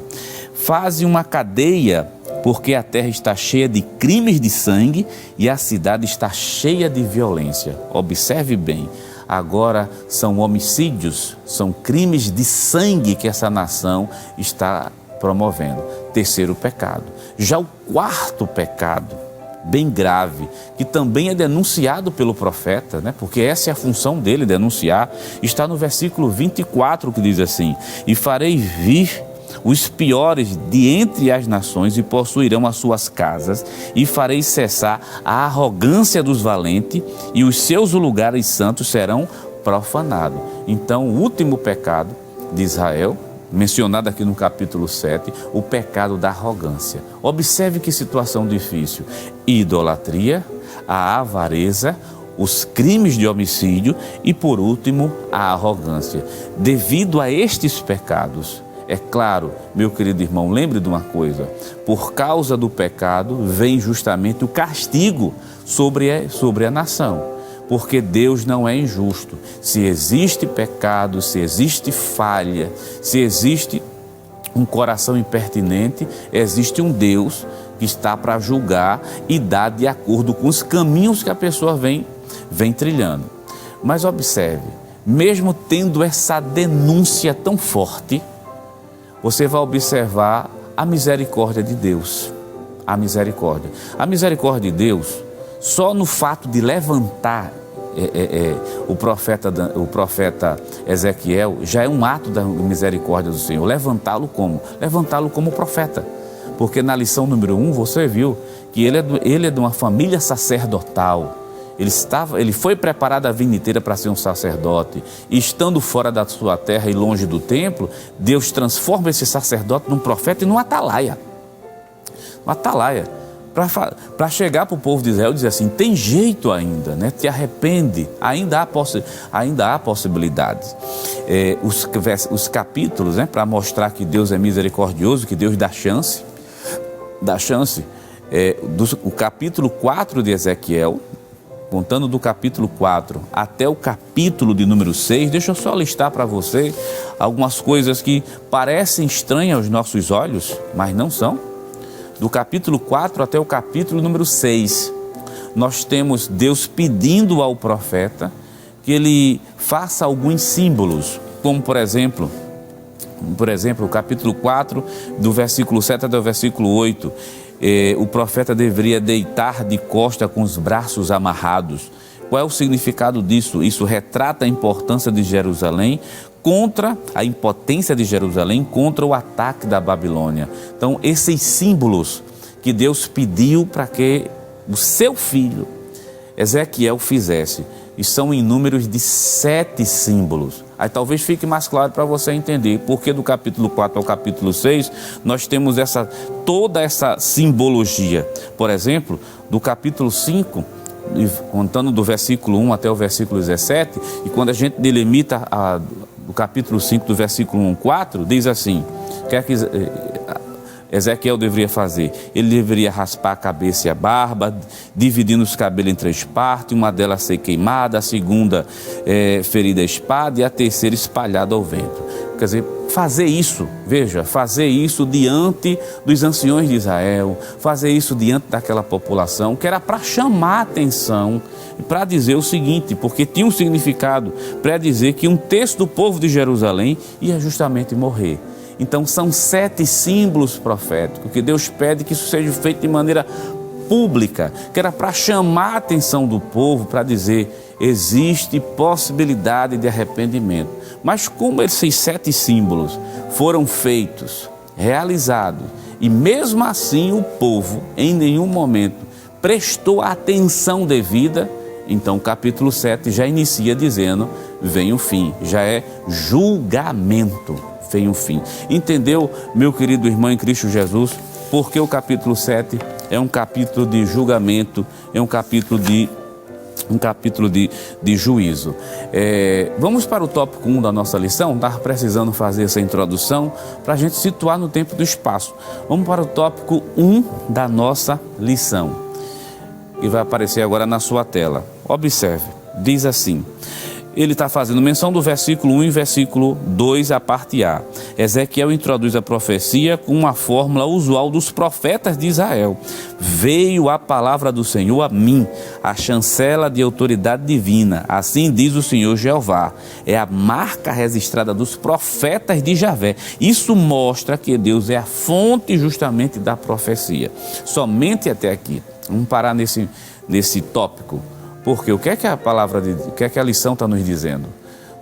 Faze uma cadeia, porque a terra está cheia de crimes de sangue e a cidade está cheia de violência. Observe bem, agora são homicídios, são crimes de sangue que essa nação está promovendo. Terceiro pecado. Já o quarto pecado, bem grave, que também é denunciado pelo profeta, né? Porque essa é a função dele, denunciar, está no versículo 24, que diz assim: e farei vir os piores de entre as nações e possuirão as suas casas, e farei cessar a arrogância dos valentes, e os seus lugares santos serão profanados. Então, o último pecado de Israel, mencionado aqui no capítulo 7, o pecado da arrogância. Observe que situação difícil: idolatria, a avareza, os crimes de homicídio e, por último, a arrogância. Devido a estes pecados, é claro, meu querido irmão, lembre de uma coisa: por causa do pecado vem justamente o castigo sobre a nação. Porque Deus não é injusto. Se existe pecado, se existe falha, se existe um coração impertinente, existe um Deus que está para julgar e dar de acordo com os caminhos que a pessoa vem trilhando. Mas observe, mesmo tendo essa denúncia tão forte, você vai observar a misericórdia de Deus. A misericórdia de Deus, só no fato de levantar o profeta Ezequiel, já é um ato da misericórdia do Senhor. Levantá-lo como? Levantá-lo como profeta. Porque na lição número 1 você viu que ele é de uma família sacerdotal. Ele foi preparado a vida inteira para ser um sacerdote. E estando fora da sua terra e longe do templo, Deus transforma esse sacerdote num profeta e num atalaia. Um atalaia. Para chegar para o povo de Israel e dizer assim: tem jeito ainda, né? Te arrepende, ainda há possibilidades. Os capítulos, né, para mostrar que Deus é misericordioso, que Deus dá chance, o capítulo 4 de Ezequiel, contando do capítulo 4 até o capítulo de número 6, deixa eu só listar para você algumas coisas que parecem estranhas aos nossos olhos, mas não são. Do capítulo 4 até o capítulo número 6, nós temos Deus pedindo ao profeta que ele faça alguns símbolos, como por exemplo, o capítulo 4, do versículo 7 até o versículo 8, o profeta deveria deitar de costa com os braços amarrados. Qual é o significado disso? Isso retrata a importância de Jerusalém contra a impotência de Jerusalém contra o ataque da Babilônia. Então, esses símbolos que Deus pediu para que o seu filho Ezequiel fizesse, e são em números de 7 símbolos. Aí talvez fique mais claro para você entender porque do capítulo 4 ao capítulo 6 nós temos toda essa simbologia. Por exemplo, do capítulo 5, contando do versículo 1 até o versículo 17, e quando a gente delimita do capítulo 5, do versículo 1 ao 4, diz assim: quer que Ezequiel deveria fazer? Ele deveria raspar a cabeça e a barba, dividindo os cabelos em 3 partes, uma delas ser queimada, a segunda ferida a espada e a terceira espalhada ao vento. Quer dizer, fazer isso, veja, fazer isso diante dos anciões de Israel, fazer isso diante daquela população, que era para chamar a atenção, para dizer o seguinte, porque tinha um significado, para dizer que um terço do povo de Jerusalém ia justamente morrer. Então são 7 símbolos proféticos que Deus pede que isso seja feito de maneira pública, que era para chamar a atenção do povo, para dizer, existe possibilidade de arrependimento. Mas como esses 7 símbolos foram feitos, realizados, e mesmo assim o povo em nenhum momento prestou a atenção devida, então o capítulo 7 já inicia dizendo, vem o fim, já é julgamento. Vem o fim. Entendeu, meu querido irmão em Cristo Jesus, porque o capítulo 7 é um capítulo de julgamento, é um capítulo de juízo. Vamos para o tópico 1 da nossa lição. Estava precisando fazer essa introdução para a gente situar no tempo e do espaço. Vamos para o tópico 1 da nossa lição, que vai aparecer agora na sua tela. Observe, diz assim: ele está fazendo menção do versículo 1 e versículo 2, a parte A. Ezequiel introduz a profecia com uma fórmula usual dos profetas de Israel. Veio a palavra do Senhor a mim, a chancela de autoridade divina. Assim diz o Senhor Jeová. É a marca registrada dos profetas de Javé. Isso mostra que Deus é a fonte justamente da profecia. Somente até aqui. Vamos parar nesse tópico. Porque o que é que o que é que a lição está nos dizendo?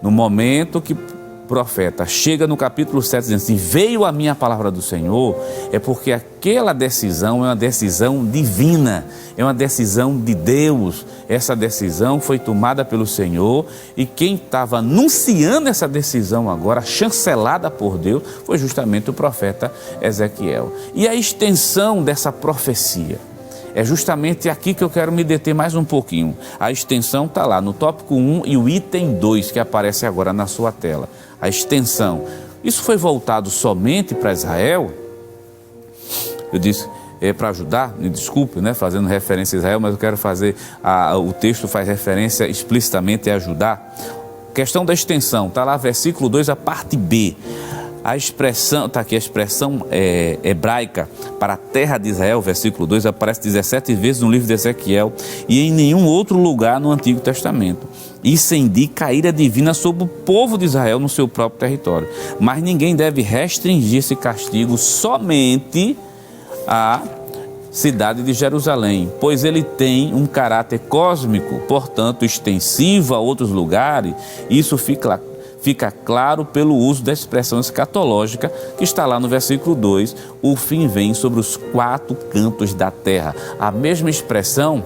No momento que o profeta chega no capítulo 7 dizendo assim, veio a minha palavra do Senhor, é porque aquela decisão é uma decisão divina, é uma decisão de Deus. Essa decisão foi tomada pelo Senhor e quem estava anunciando essa decisão agora, chancelada por Deus, foi justamente o profeta Ezequiel. E a extensão dessa profecia? É justamente aqui que eu quero me deter mais um pouquinho. A extensão está lá no tópico 1 e o item 2 que aparece agora na sua tela. A extensão. Isso foi voltado somente para Israel? Eu disse, para ajudar, me desculpe, fazendo referência a Israel, mas eu quero fazer, o texto faz referência explicitamente a ajudar. Questão da extensão, está lá versículo 2, a parte B. A expressão, está aqui a expressão hebraica para a terra de Israel, versículo 2, aparece 17 vezes no livro de Ezequiel e em nenhum outro lugar no Antigo Testamento. Isso indica a ira divina sobre o povo de Israel no seu próprio território. Mas ninguém deve restringir esse castigo somente à cidade de Jerusalém, pois ele tem um caráter cósmico, portanto extensivo a outros lugares. Isso fica claro pelo uso da expressão escatológica que está lá no versículo 2, o fim vem sobre os 4 cantos da terra. A mesma expressão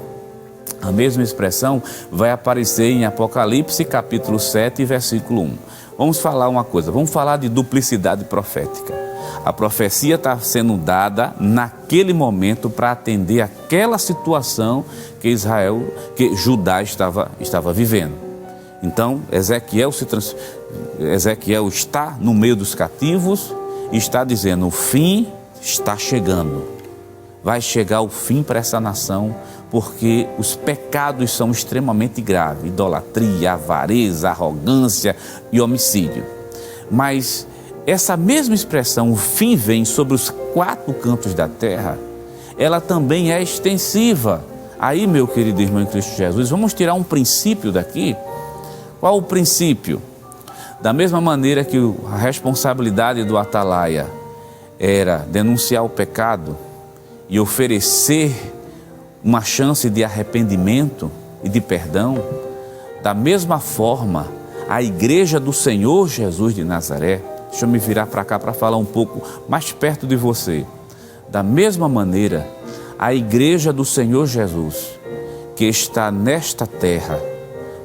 vai aparecer em Apocalipse capítulo 7, versículo 1. Vamos falar uma coisa, vamos falar de duplicidade profética. A profecia está sendo dada naquele momento para atender aquela situação que Judá estava vivendo. Então, Ezequiel está no meio dos cativos e está dizendo, o fim está chegando. vai chegar o fim para essa nação, porque os pecados são extremamente graves: idolatria, avareza, arrogância e homicídio. Mas essa mesma expressão, o fim vem sobre os 4 cantos da terra, ela também é extensiva. Aí, meu querido irmão em Cristo Jesus, vamos tirar um princípio daqui. Qual o princípio? Da mesma maneira que a responsabilidade do atalaia era denunciar o pecado e oferecer uma chance de arrependimento e de perdão, da mesma forma, a igreja do Senhor Jesus de Nazaré, deixa eu me virar para cá para falar um pouco mais perto de você. Da mesma maneira, a igreja do Senhor Jesus, que está nesta terra,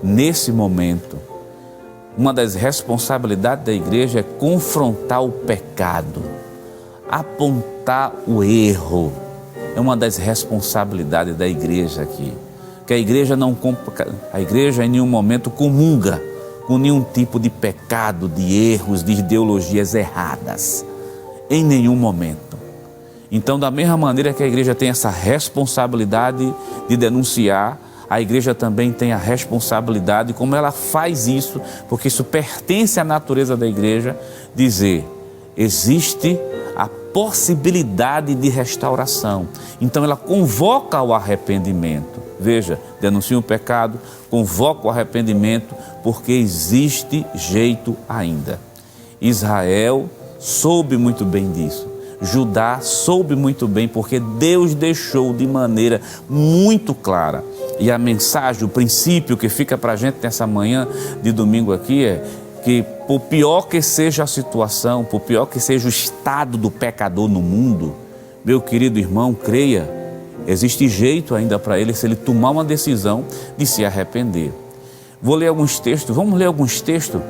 nesse momento, uma das responsabilidades da igreja é confrontar o pecado, apontar o erro. É uma das responsabilidades da igreja aqui. Que a igreja em nenhum momento comunga com nenhum tipo de pecado, de erros, de ideologias erradas. Em nenhum momento. Então, da mesma maneira que a igreja tem essa responsabilidade de denunciar, a igreja também tem a responsabilidade, como ela faz isso, porque isso pertence à natureza da igreja, dizer: existe a possibilidade de restauração. Então ela convoca ao arrependimento. Veja, denuncia o pecado, convoca o arrependimento, porque existe jeito ainda. Israel soube muito bem disso. Judá soube muito bem, porque Deus deixou de maneira muito clara. E a mensagem, o princípio que fica para a gente nessa manhã de domingo aqui é que, por pior que seja a situação, por pior que seja o estado do pecador no mundo, meu querido irmão, creia, existe jeito ainda para ele, se ele tomar uma decisão de se arrepender. Vou ler alguns textos, vamos ler alguns textos,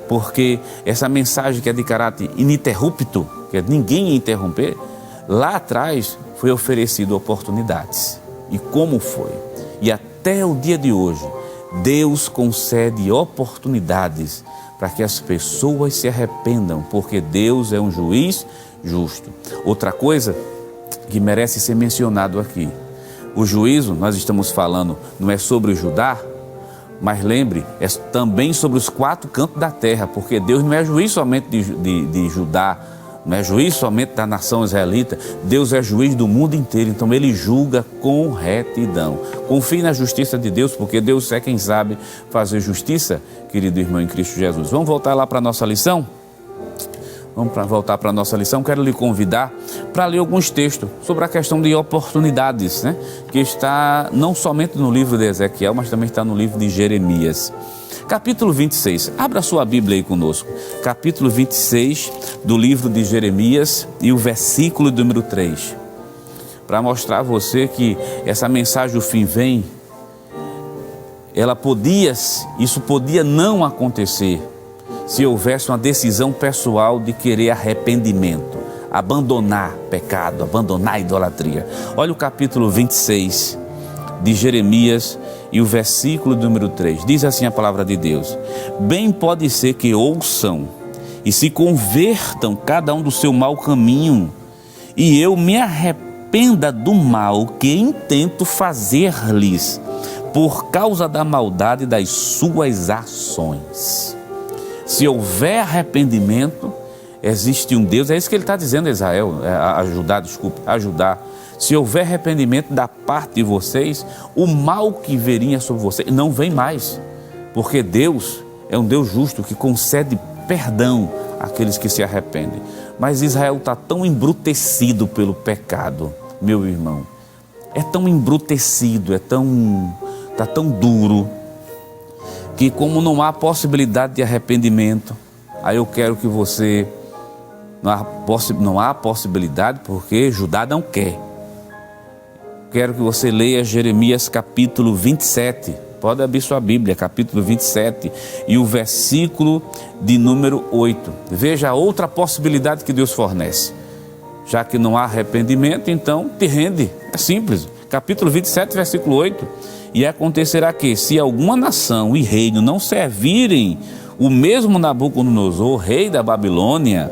porque essa mensagem que é de caráter ininterrupto, que ninguém ia interromper, lá atrás foi oferecido oportunidades. E como foi? E até o dia de hoje, Deus concede oportunidades para que as pessoas se arrependam, porque Deus é um juiz justo. Outra coisa que merece ser mencionado aqui: o juízo, nós estamos falando, não é sobre Judá, mas lembre, é também sobre os 4 cantos da terra, porque Deus não é juiz somente de Judá, não é juiz somente da nação israelita, Deus é juiz do mundo inteiro, então Ele julga com retidão. Confie na justiça de Deus, porque Deus é quem sabe fazer justiça, querido irmão em Cristo Jesus. Vamos voltar lá para a nossa lição? Vamos voltar para a nossa lição. Quero lhe convidar para ler alguns textos sobre a questão de oportunidades, né? Que está não somente no livro de Ezequiel, mas também está no livro de Jeremias. Capítulo 26, abra sua Bíblia aí conosco. Capítulo 26 do livro de Jeremias e o versículo número 3. Para mostrar a você que essa mensagem, o fim vem, isso podia não acontecer se houvesse uma decisão pessoal de querer arrependimento, abandonar pecado, abandonar idolatria. Olha o capítulo 26 de Jeremias e o versículo número 3. Diz assim a palavra de Deus: bem pode ser que ouçam e se convertam cada um do seu mau caminho, e eu me arrependa do mal que intento fazer-lhes, por causa da maldade das suas ações. Se houver arrependimento, existe um Deus, é isso que ele está dizendo a Israel, ajudar. Se houver arrependimento da parte de vocês, o mal que viria sobre vocês não vem mais, porque Deus é um Deus justo que concede perdão àqueles que se arrependem. Mas Israel está tão embrutecido pelo pecado, meu irmão, é tão embrutecido, está tão duro, que como não há possibilidade de arrependimento, aí eu quero que você, não há possibilidade porque Judá não quer. Quero que você leia Jeremias capítulo 27, pode abrir sua Bíblia, capítulo 27 e o versículo de número 8. Veja a outra possibilidade que Deus fornece. Já que não há arrependimento, então te rende, é simples. Capítulo 27, versículo 8. E acontecerá que, se alguma nação e reino não servirem o mesmo Nabucodonosor, rei da Babilônia,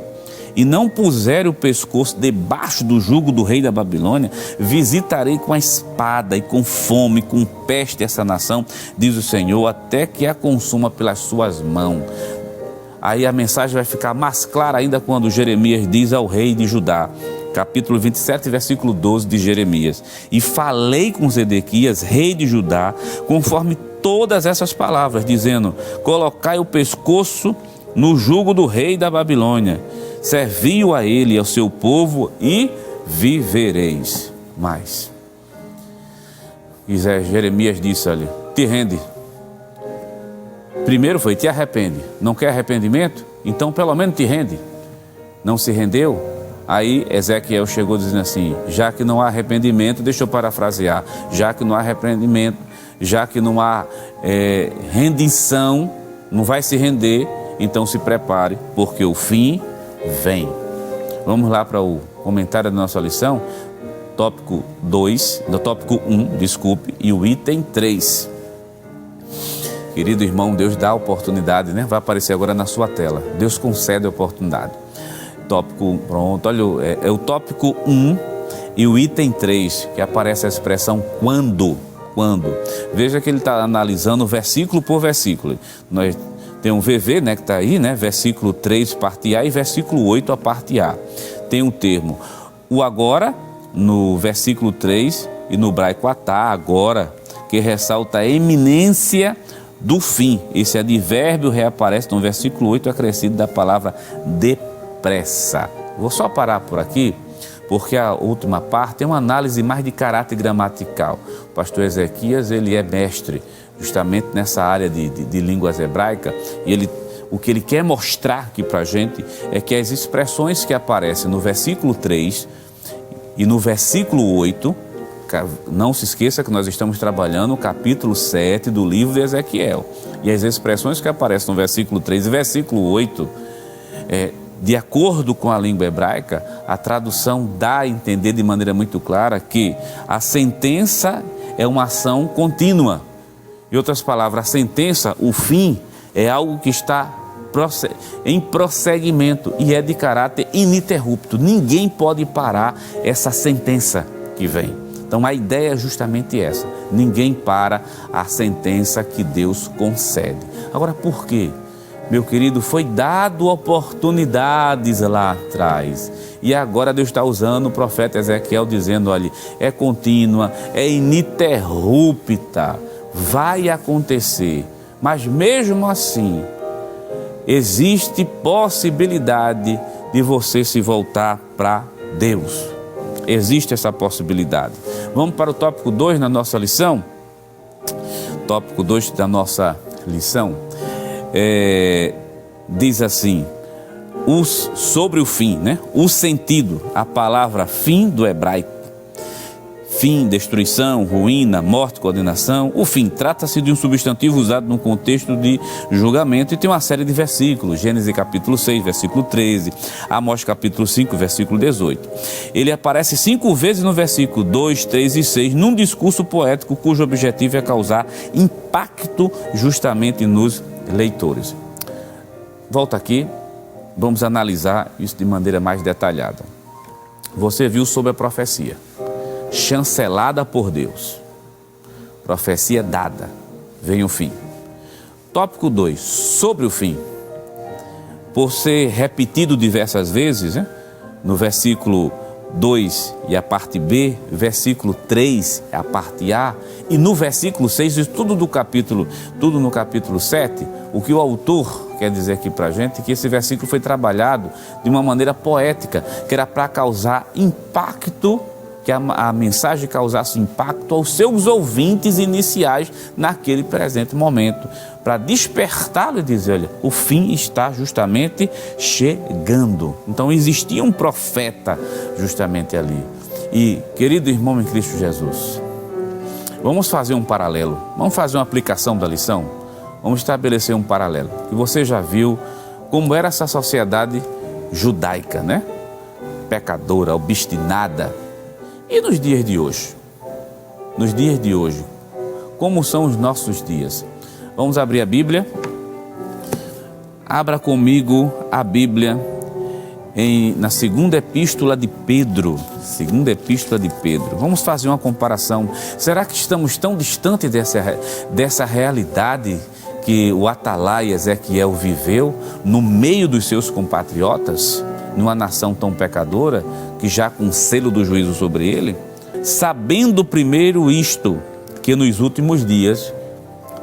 e não puserem o pescoço debaixo do jugo do rei da Babilônia, visitarei com a espada e com fome, com peste essa nação, diz o Senhor, até que a consuma pelas suas mãos. Aí a mensagem vai ficar mais clara ainda quando Jeremias diz ao rei de Judá, capítulo 27, versículo 12 de Jeremias: e falei com Zedequias, rei de Judá, conforme todas essas palavras, dizendo: colocai o pescoço no jugo do rei da Babilônia, servi-o a ele e ao seu povo e vivereis. Mas Jeremias disse ali: te rende. Primeiro foi: te arrepende. Não quer arrependimento? Então pelo menos te rende. Não se rendeu? Aí Ezequiel chegou dizendo assim: já que não há arrependimento, deixa eu parafrasear, já que não há arrependimento, já que não há rendição, não vai se render, então se prepare, porque o fim vem. Vamos lá para o comentário da nossa lição, tópico 1, e o item 3. Querido irmão, Deus dá a oportunidade, né? Vai aparecer agora na sua tela. Deus concede a oportunidade. Tópico, pronto, olha, é o tópico 1 e o item 3, que aparece a expressão quando. Veja que ele está analisando versículo por versículo. Nós temos um VV, né, que está aí, né, versículo 3, parte A, e versículo 8, a parte A. Tem um termo, o agora, no versículo 3, e no hebraico atá, agora, que ressalta a eminência do fim. Esse advérbio reaparece no versículo 8, acrescido da palavra depressa. Vou só parar por aqui, porque a última parte é uma análise mais de caráter gramatical. O pastor Ezequias, ele é mestre justamente nessa área de línguas hebraicas, e o que ele quer mostrar aqui para a gente é que as expressões que aparecem no versículo 3 e no versículo 8, não se esqueça que nós estamos trabalhando o capítulo 7 do livro de Ezequiel, e as expressões que aparecem no versículo 3 e versículo 8, de acordo com a língua hebraica, a tradução dá a entender de maneira muito clara que a sentença é uma ação contínua. Em outras palavras, a sentença, o fim, é algo que está em prosseguimento e é de caráter ininterrupto. Ninguém pode parar essa sentença que vem. Então a ideia é justamente essa: ninguém para a sentença que Deus concede. Agora, por quê? Meu querido, foi dado oportunidades lá atrás, e agora Deus está usando o profeta Ezequiel dizendo: olha, é contínua, é ininterrupta, vai acontecer, mas mesmo assim existe possibilidade de você se voltar para Deus. Existe essa possibilidade. Vamos para o tópico 2 na nossa lição? Tópico 2 da nossa lição diz assim: sobre o fim, né? O sentido, a palavra fim do hebraico. Fim, destruição, ruína, morte, condenação. O fim trata-se de um substantivo usado no contexto de julgamento e tem uma série de versículos. Gênesis capítulo 6, versículo 13. Amós capítulo 5, versículo 18. Ele aparece 5 vezes no versículo 2, 3 e 6, num discurso poético cujo objetivo é causar impacto justamente nos leitores. Volta aqui, vamos analisar isso de maneira mais detalhada. Você viu sobre a profecia chancelada por Deus, profecia dada, vem o fim. Tópico 2, sobre o fim, por ser repetido diversas vezes, né? No versículo 2 e a parte B, versículo 3 a parte A, e no versículo 6, isso tudo no capítulo 7, o que o autor quer dizer aqui para a gente é que esse versículo foi trabalhado de uma maneira poética, que era para causar impacto, que a mensagem causasse impacto aos seus ouvintes iniciais naquele presente momento, para despertá-lo e dizer: olha, o fim está justamente chegando. Então existia um profeta justamente ali. E, querido irmão em Cristo Jesus, vamos fazer um paralelo, vamos fazer uma aplicação da lição, vamos estabelecer um paralelo. E você já viu como era essa sociedade judaica, né? Pecadora, obstinada. E nos dias de hoje? Nos dias de hoje, como são os nossos dias? Vamos abrir a Bíblia? Abra comigo a Bíblia na segunda epístola de Pedro. Segunda epístola de Pedro. Vamos fazer uma comparação. Será que estamos tão distantes dessa realidade que o atalaia Ezequiel viveu no meio dos seus compatriotas, numa nação tão pecadora, que já com o selo do juízo sobre ele? Sabendo primeiro isto, que nos últimos dias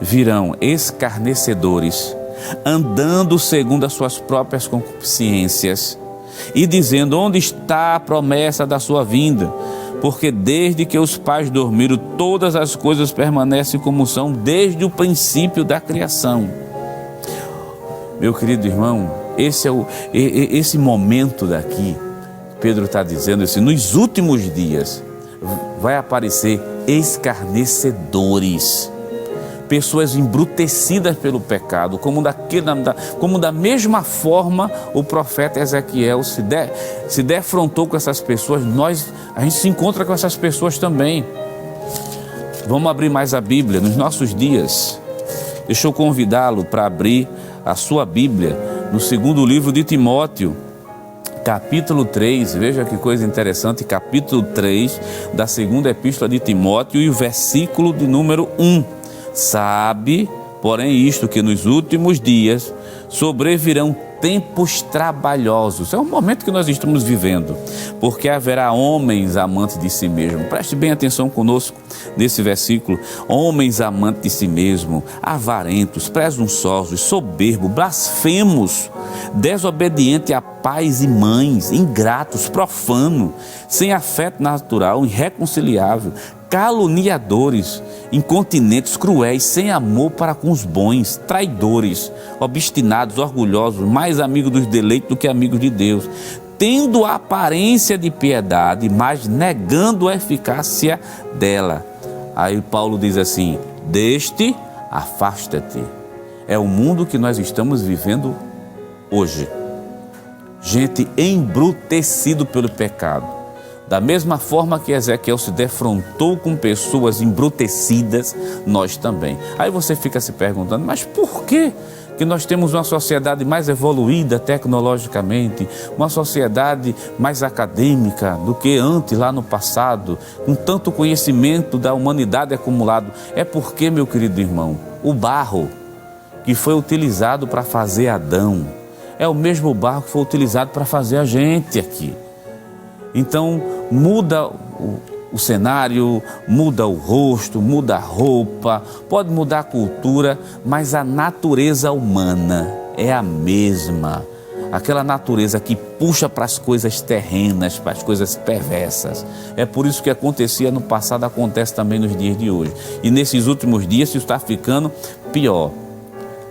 virão escarnecedores, andando segundo as suas próprias concupiscências, e dizendo: onde está a promessa da sua vinda? Porque desde que os pais dormiram, todas as coisas permanecem como são desde o princípio da criação. Meu querido irmão, esse momento daqui, Pedro está dizendo assim: nos últimos dias vai aparecer escarnecedores, pessoas embrutecidas pelo pecado, como da mesma forma o profeta Ezequiel se defrontou com essas pessoas. A gente se encontra com essas pessoas também. Vamos abrir mais a Bíblia nos nossos dias. Deixa eu convidá-lo para abrir a sua Bíblia no segundo livro de Timóteo, capítulo 3, veja que coisa interessante, capítulo 3 da segunda epístola de Timóteo, e o versículo de número 1. Sabe, porém, isto, que nos últimos dias sobrevirão tempos trabalhosos. É o momento que nós estamos vivendo, porque haverá homens amantes de si mesmo. Preste bem atenção conosco nesse versículo. Homens amantes de si mesmo, avarentos, presunçosos, soberbos, blasfemos, desobedientes a pais e mães, ingratos, profanos, sem afeto natural, irreconciliável, caluniadores, incontinentes, cruéis, sem amor para com os bons, traidores, obstinados, orgulhosos, mais amigos dos deleitos do que amigos de Deus, tendo a aparência de piedade, mas negando a eficácia dela. Aí Paulo diz assim: deste afasta-te. É o mundo que nós estamos vivendo hoje. Gente embrutecido pelo pecado. Da mesma forma que Ezequiel se defrontou com pessoas embrutecidas, nós também. Aí você fica se perguntando: mas por que nós temos uma sociedade mais evoluída tecnologicamente, uma sociedade mais acadêmica do que antes, lá no passado, com tanto conhecimento da humanidade acumulado? É porque, meu querido irmão, o barro que foi utilizado para fazer Adão é o mesmo barro que foi utilizado para fazer a gente aqui. Então muda o cenário, muda o rosto, muda a roupa, pode mudar a cultura, mas a natureza humana é a mesma. Aquela natureza que puxa para as coisas terrenas, para as coisas perversas. É por isso que acontecia no passado, acontece também nos dias de hoje. E nesses últimos dias isso está ficando pior.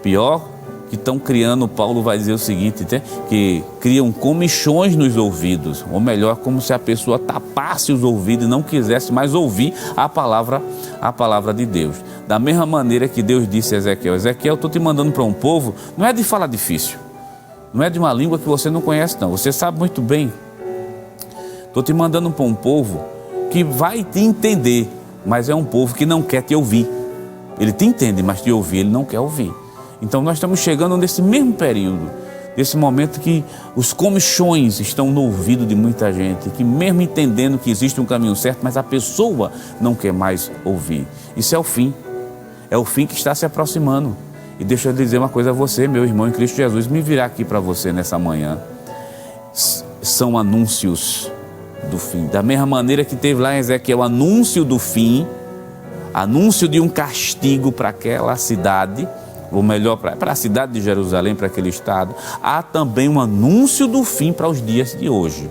Pior que estão criando, Paulo vai dizer o seguinte, que criam comichões nos ouvidos, ou melhor, como se a pessoa tapasse os ouvidos e não quisesse mais ouvir a palavra de Deus. Da mesma maneira que Deus disse a Ezequiel: Ezequiel, eu estou te mandando para um povo, não é de fala difícil, não é de uma língua que você não conhece não, você sabe muito bem. Estou te mandando para um povo que vai te entender, mas é um povo que não quer te ouvir. Ele te entende, mas te ouvir ele não quer ouvir. Então nós estamos chegando nesse mesmo período, nesse momento que os comichões estão no ouvido de muita gente, que mesmo entendendo que existe um caminho certo, mas a pessoa não quer mais ouvir. Isso é o fim que está se aproximando. E deixa eu dizer uma coisa a você, meu irmão em Cristo Jesus, me virar aqui para você nessa manhã. São anúncios do fim. Da mesma maneira que teve lá em Ezequiel anúncio do fim, anúncio de um castigo para aquela cidade, ou melhor, para a cidade de Jerusalém, para aquele estado, há também um anúncio do fim para os dias de hoje.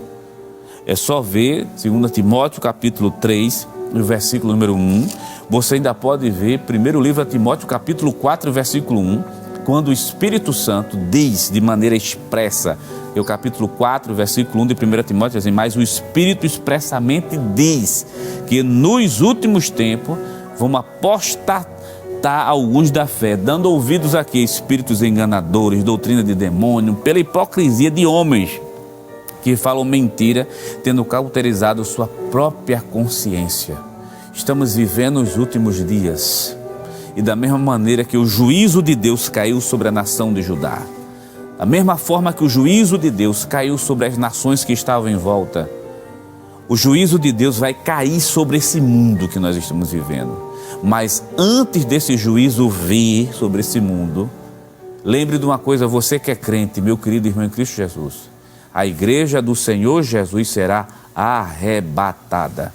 É só ver 2 Timóteo capítulo 3, no versículo número 1, você ainda pode ver primeiro livro de Timóteo capítulo 4, versículo 1, quando o Espírito Santo diz de maneira expressa, é o capítulo 4, versículo 1 de 1 Timóteo, assim, mas o Espírito expressamente diz que nos últimos tempos vão apostatar alguns da fé, dando ouvidos a espíritos enganadores, doutrina de demônio, pela hipocrisia de homens que falam mentira, tendo cauterizado sua própria consciência. Estamos vivendo os últimos dias, e da mesma maneira que o juízo de Deus caiu sobre a nação de Judá, Da mesma forma que o juízo de Deus caiu sobre as nações que estavam em volta, o juízo de Deus vai cair sobre esse mundo que nós estamos vivendo. Mas antes desse juízo vir sobre esse mundo, lembre de uma coisa, você que é crente, meu querido irmão em Cristo Jesus, a igreja do Senhor Jesus será arrebatada.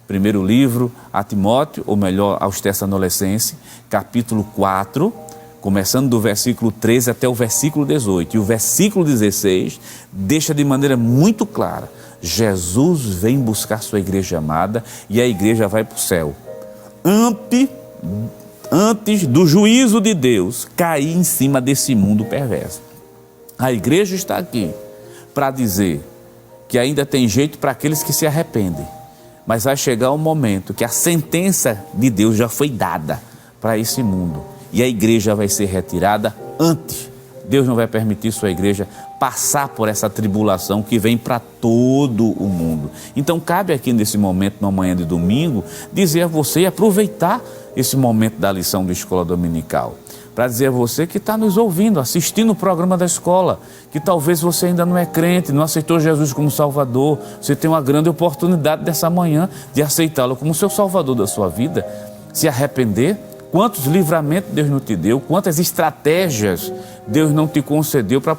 Primeiro livro a Timóteo, ou melhor, aos Tessalonicenses, capítulo 4, começando do versículo 13 até o versículo 18. E o versículo 16 deixa de maneira muito clara: Jesus vem buscar sua igreja amada e a igreja vai para o céu. Antes do juízo de Deus cair em cima desse mundo perverso. A igreja está aqui para dizer que ainda tem jeito para aqueles que se arrependem. Mas vai chegar um momento que a sentença de Deus já foi dada para esse mundo. E a igreja vai ser retirada antes. Deus não vai permitir sua igreja passar por essa tribulação que vem para todo o mundo. Então cabe aqui nesse momento, na manhã de domingo, dizer a você e aproveitar esse momento da lição da escola dominical, para dizer a você que está nos ouvindo, assistindo o programa da escola, que talvez você ainda não é crente, não aceitou Jesus como Salvador. Você tem uma grande oportunidade dessa manhã de aceitá-lo como seu Salvador da sua vida, se arrepender. Quantos livramentos Deus não te deu, quantas estratégias Deus não te concedeu para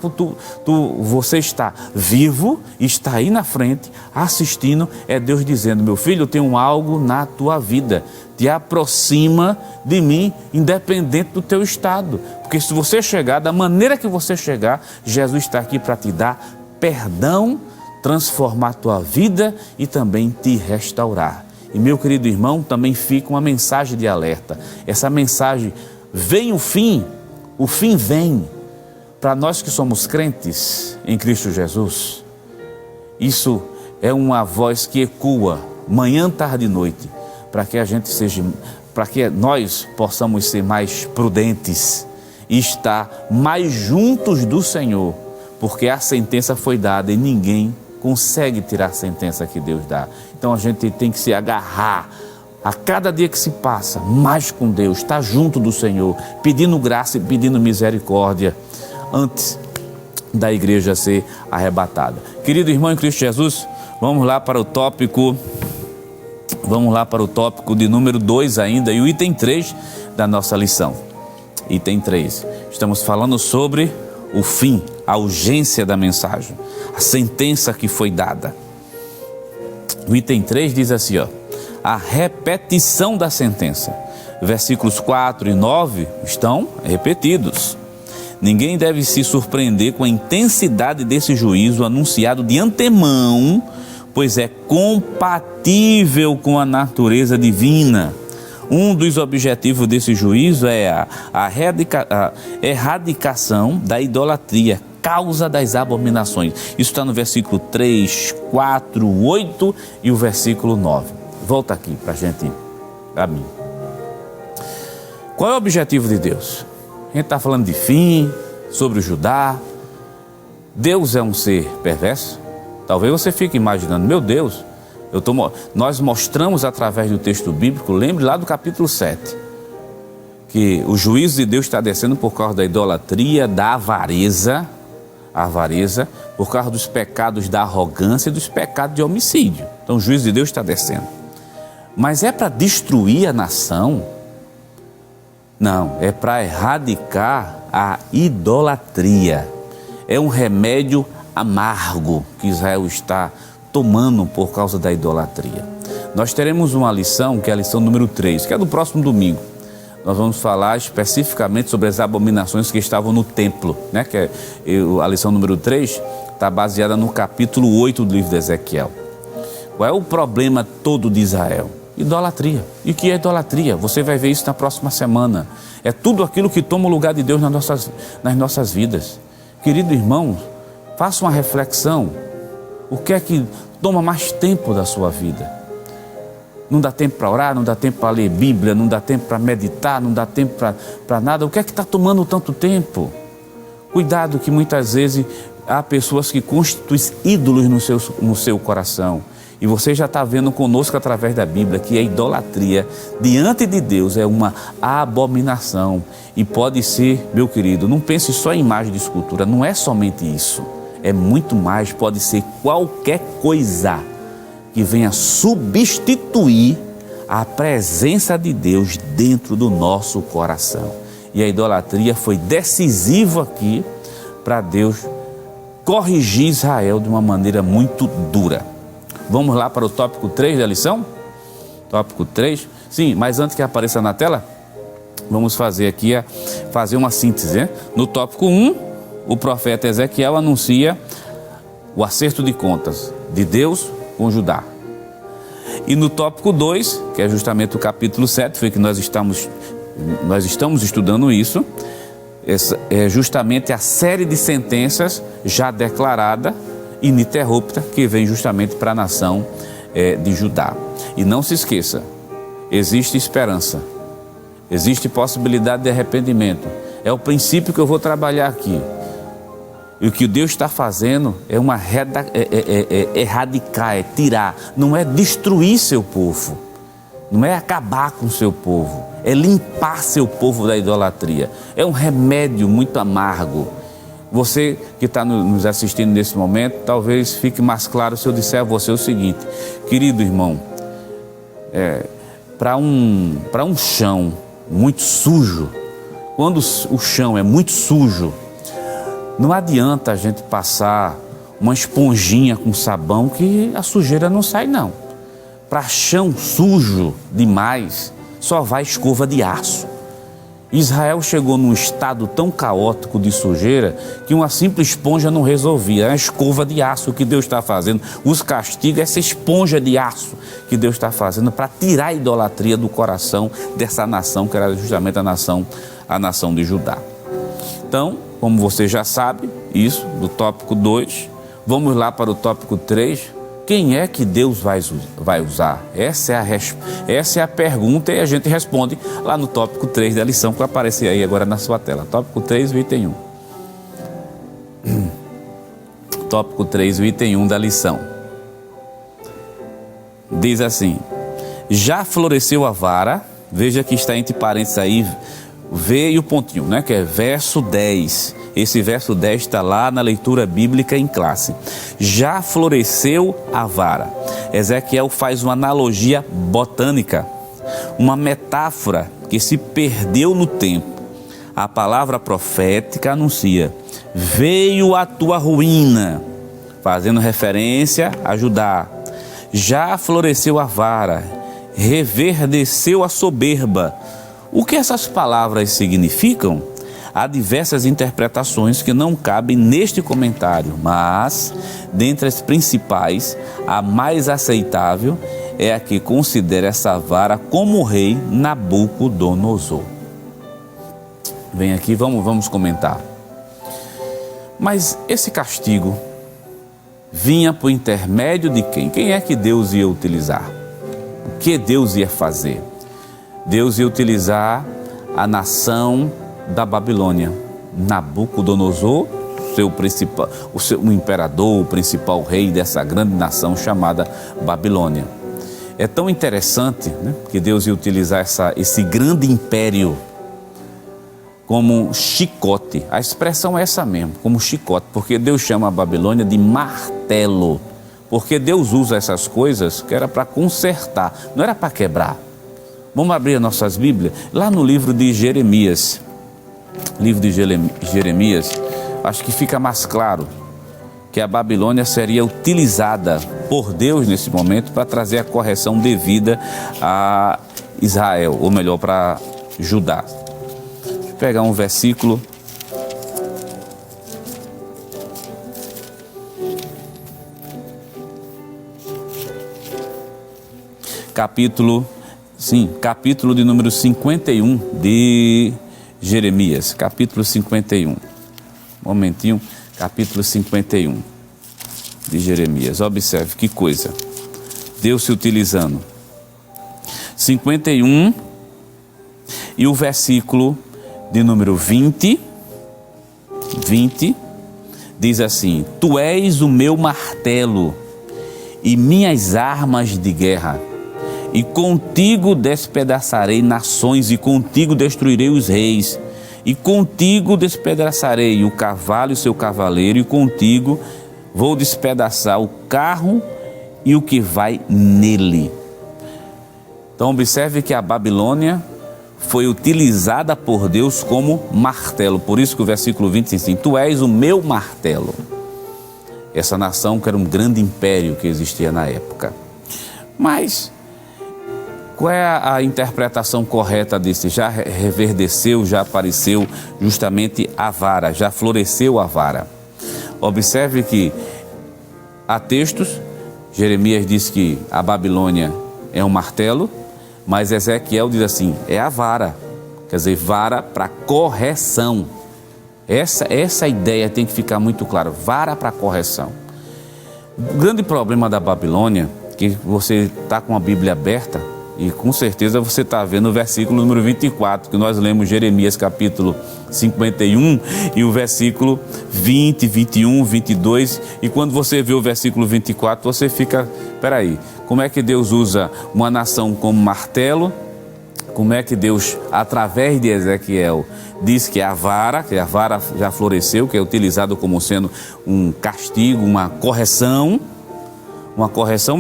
você estar vivo, está aí na frente, assistindo. É Deus dizendo: meu filho, eu tenho algo na tua vida, te aproxima de mim, independente do teu estado. Porque se você chegar, da maneira que você chegar, Jesus está aqui para te dar perdão, transformar a tua vida e também te restaurar. E meu querido irmão, também fica uma mensagem de alerta. Essa mensagem: vem o fim vem. Para nós que somos crentes em Cristo Jesus, isso é uma voz que ecoa manhã, tarde e noite, para que nós possamos ser mais prudentes e estar mais juntos do Senhor, porque a sentença foi dada e ninguém consegue tirar a sentença que Deus dá. Então a gente tem que se agarrar a cada dia que se passa mais com Deus, estar junto do Senhor, pedindo graça e pedindo misericórdia antes da igreja ser arrebatada. Querido irmão em Cristo Jesus, vamos lá para o tópico de número 2 ainda, e o item 3 da nossa lição. Item 3, estamos falando sobre o fim, a urgência da mensagem, a sentença que foi dada. O item 3 diz assim, a repetição da sentença. Versículos 4 e 9 estão repetidos. Ninguém deve se surpreender com a intensidade desse juízo anunciado de antemão, pois é compatível com a natureza divina. Um dos objetivos desse juízo é a erradicação da idolatria, causa das abominações. Isso está no versículo 3, 4, 8 e o versículo 9. Volta aqui para a gente abrir. Qual é o objetivo de Deus? A gente está falando de fim, sobre o Judá. Deus é um ser perverso? Talvez você fique imaginando, meu Deus, nós mostramos através do texto bíblico, lembre lá do capítulo 7, que o juízo de Deus está descendo por causa da idolatria, da avareza, por causa dos pecados da arrogância e dos pecados de homicídio. Então o juízo de Deus está descendo. Mas é para destruir a nação? Não, é para erradicar a idolatria. É um remédio amargo que Israel está tomando por causa da idolatria. Nós teremos uma lição, que é a lição número 3, que é do próximo domingo. Nós vamos falar especificamente sobre as abominações que estavam no templo, né? Que é a lição número 3 está baseada no capítulo 8 do livro de Ezequiel. Qual é o problema todo de Israel? Idolatria. E o que é idolatria? Você vai ver isso na próxima semana. É tudo aquilo que toma o lugar de Deus nas nossas vidas. Querido irmão, faça uma reflexão. O que é que toma mais tempo da sua vida? Não dá tempo para orar, não dá tempo para ler Bíblia, não dá tempo para meditar, não dá tempo para nada. O que é que está tomando tanto tempo? Cuidado, que muitas vezes há pessoas que constituem ídolos no seu coração. E você já está vendo conosco através da Bíblia que a idolatria diante de Deus é uma abominação. E pode ser, meu querido, não pense só em imagem de escultura, não é somente isso. É muito mais, pode ser qualquer coisa que venha substituir a presença de Deus dentro do nosso coração. E a idolatria foi decisiva aqui para Deus corrigir Israel de uma maneira muito dura. Vamos lá para o tópico 3 da lição? Tópico 3. Sim, mas antes que apareça na tela, vamos fazer aqui uma síntese, né? No tópico 1, o profeta Ezequiel anuncia o acerto de contas de Deus com Judá. E no tópico 2, que é justamente o capítulo 7, foi que nós estamos estudando isso, essa é justamente a série de sentenças já declarada, ininterrupta, que vem justamente para a nação de Judá. E não se esqueça, existe esperança, existe possibilidade de arrependimento. É o princípio que eu vou trabalhar aqui. E o que Deus está fazendo é erradicar, é tirar, não é destruir seu povo, não é acabar com seu povo, é limpar seu povo da idolatria. É um remédio muito amargo. Você que está nos assistindo nesse momento, talvez fique mais claro se eu disser a você o seguinte: querido irmão, para um chão muito sujo, quando o chão é muito sujo, não adianta a gente passar uma esponjinha com sabão que a sujeira não sai, não. Para chão sujo demais, só vai escova de aço. Israel chegou num estado tão caótico de sujeira que uma simples esponja não resolvia. É a escova de aço que Deus está fazendo. Os castigos, essa esponja de aço que Deus está fazendo para tirar a idolatria do coração dessa nação, que era justamente a nação de Judá. Então, como você já sabe, isso do tópico 2, vamos lá para o tópico 3. Quem é que Deus vai usar? Essa é a pergunta e a gente responde lá no tópico 3 da lição, que vai aparecer aí agora na sua tela. Tópico 3, o item 1. Tópico 3, o item 1 da lição. Diz assim: já floresceu a vara, veja que está entre parênteses aí, V e o pontinho, né? Que é verso 10. Esse verso 10 está lá na leitura bíblica em classe. Já floresceu a vara. Ezequiel faz uma analogia botânica, uma metáfora que se perdeu no tempo. A palavra profética anuncia: veio a tua ruína, fazendo referência a Judá. Já floresceu a vara, reverdeceu a soberba. O que essas palavras significam? Há diversas interpretações que não cabem neste comentário, mas, dentre as principais, a mais aceitável é a que considera essa vara como o rei Nabucodonosor. Vem aqui, vamos comentar. Mas esse castigo vinha por intermédio de quem? Quem é que Deus ia utilizar? O que Deus ia fazer? Deus ia utilizar a nação da Babilônia. Nabucodonosor, o imperador, o principal rei dessa grande nação chamada Babilônia. É tão interessante, né, que Deus ia utilizar esse grande império como chicote. A expressão é essa mesmo, como chicote, porque Deus chama a Babilônia de martelo, porque Deus usa essas coisas que era para consertar, não era para quebrar. Vamos abrir as nossas Bíblias, lá no livro de Jeremias. Livro de Jeremias, acho que fica mais claro que a Babilônia seria utilizada por Deus nesse momento para trazer a correção devida a Israel, ou melhor, para Judá. Deixa eu pegar um versículo. Capítulo de número 51 de Jeremias, capítulo 51. Momentinho, capítulo 51 de Jeremias. Observe que coisa. Deus se utilizando. 51 e o versículo de número 20 diz assim: tu és o meu martelo e minhas armas de guerra. E contigo despedaçarei nações, e contigo destruirei os reis. E contigo despedaçarei o cavalo e seu cavaleiro, e contigo vou despedaçar o carro e o que vai nele. Então observe que a Babilônia foi utilizada por Deus como martelo. Por isso que o versículo 20 diz assim: tu és o meu martelo. Essa nação que era um grande império que existia na época. Mas qual é a interpretação correta desse? Já reverdeceu, já apareceu justamente a vara, já floresceu a vara. Observe que há textos, Jeremias diz que a Babilônia é um martelo, mas Ezequiel diz assim, é a vara, quer dizer, vara para correção. Essa ideia tem que ficar muito clara, vara para correção. O grande problema da Babilônia, que você está com a Bíblia aberta, e com certeza você está vendo o versículo número 24, que nós lemos Jeremias capítulo 51 e o versículo 20, 21, 22. E quando você vê o versículo 24, você fica, peraí, como é que Deus usa uma nação como martelo? Como é que Deus, através de Ezequiel, diz que a vara já floresceu, que é utilizado como sendo um castigo, uma correção,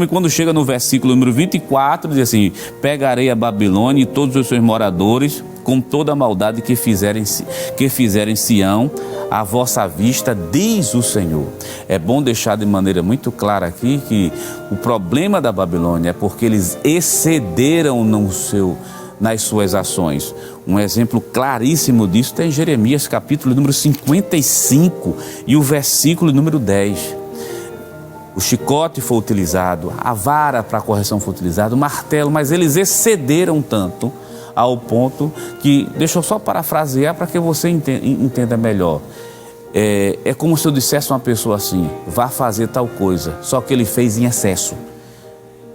e quando chega no versículo número 24, diz assim, pegarei a Babilônia e todos os seus moradores, com toda a maldade que fizerem Sião, à vossa vista, diz o Senhor. É bom deixar de maneira muito clara aqui que o problema da Babilônia é porque eles excederam nas suas ações. Um exemplo claríssimo disso está em Jeremias capítulo número 55 e o versículo número 10. O chicote foi utilizado, a vara para correção foi utilizada, o martelo, mas eles excederam tanto ao ponto que, deixa eu só parafrasear para que você entenda melhor. É como se eu dissesse a uma pessoa assim, vá fazer tal coisa, só que ele fez em excesso.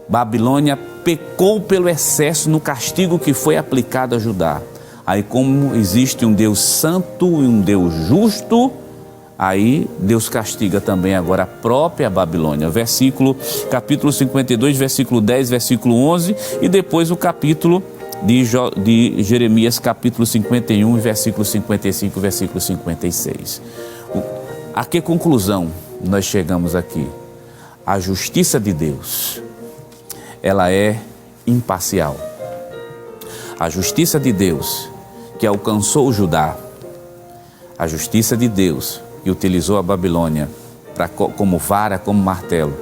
Babilônia pecou pelo excesso no castigo que foi aplicado a Judá. Aí como existe um Deus santo e um Deus justo, aí Deus castiga também agora a própria Babilônia. Capítulo 52, versículo 10, versículo 11 e depois o capítulo de Jeremias, capítulo 51, versículo 55, versículo 56. A que conclusão nós chegamos aqui? A justiça de Deus, ela é imparcial. A justiça de Deus que alcançou Judá, a justiça de Deus que utilizou a Babilônia como vara, como martelo,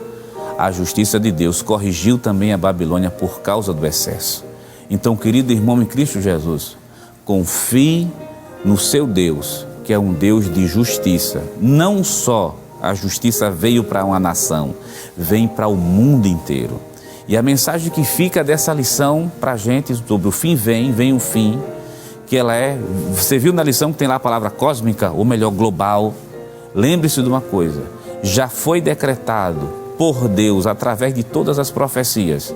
a justiça de Deus corrigiu também a Babilônia por causa do excesso. Então, querido irmão em Cristo Jesus, confie no seu Deus, que é um Deus de justiça. Não só a justiça veio para uma nação, vem para o mundo inteiro. E a mensagem que fica dessa lição para a gente sobre o fim vem o fim, que ela você viu na lição que tem lá a palavra cósmica, ou melhor, global. Lembre-se de uma coisa, já foi decretado por Deus, através de todas as profecias,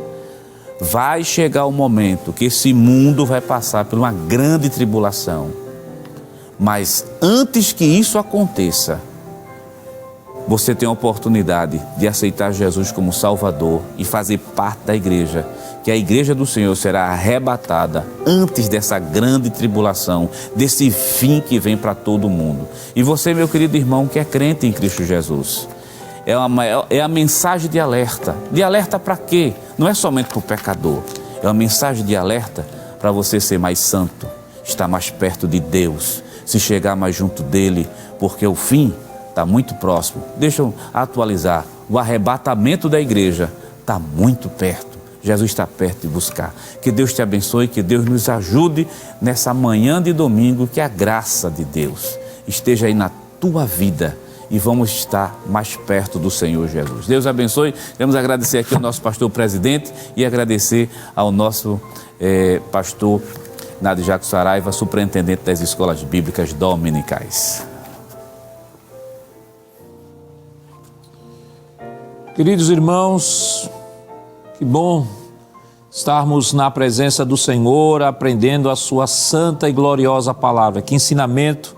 vai chegar o momento que esse mundo vai passar por uma grande tribulação. Mas antes que isso aconteça, você tem a oportunidade de aceitar Jesus como Salvador e fazer parte da igreja, que a igreja do Senhor será arrebatada antes dessa grande tribulação, desse fim que vem para todo mundo. E você, meu querido irmão, que é crente em Cristo Jesus, é a mensagem de alerta. De alerta para quê? Não é somente para o pecador, é uma mensagem de alerta para você ser mais santo, estar mais perto de Deus, se chegar mais junto dele, porque o fim está muito próximo. Deixa eu atualizar, o arrebatamento da igreja está muito perto. Jesus está perto de buscar. Que Deus te abençoe, que Deus nos ajude nessa manhã de domingo, que a graça de Deus esteja aí na tua vida e vamos estar mais perto do Senhor Jesus. Deus abençoe. Queremos agradecer aqui ao nosso pastor presidente e agradecer ao nosso pastor Nadir Jacques Saraiva, superintendente das escolas bíblicas dominicais. Queridos irmãos, que bom estarmos na presença do Senhor, aprendendo a sua santa e gloriosa palavra. Que ensinamento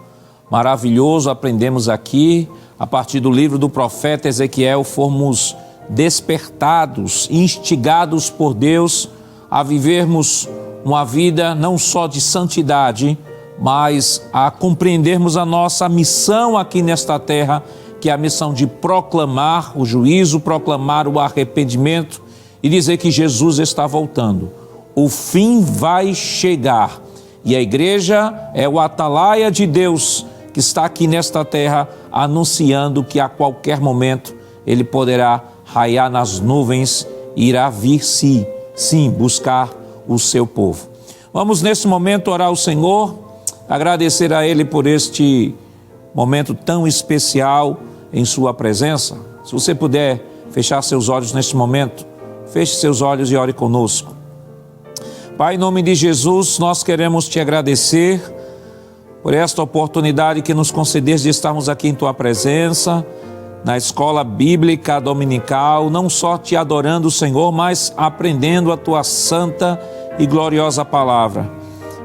maravilhoso aprendemos aqui, a partir do livro do profeta Ezequiel, fomos despertados, instigados por Deus a vivermos uma vida não só de santidade, mas a compreendermos a nossa missão aqui nesta terra, que é a missão de proclamar o juízo, proclamar o arrependimento e dizer que Jesus está voltando. O fim vai chegar e a igreja é o atalaia de Deus que está aqui nesta terra anunciando que a qualquer momento ele poderá raiar nas nuvens e irá vir sim buscar o seu povo. Vamos nesse momento orar ao Senhor, agradecer a Ele por este momento tão especial em sua presença. Se você puder fechar seus olhos neste momento, feche seus olhos e ore conosco. Pai, em nome de Jesus, nós queremos te agradecer por esta oportunidade que nos concedeste de estarmos aqui em tua presença, na escola bíblica dominical, não só te adorando, Senhor, mas aprendendo a tua santa e gloriosa palavra.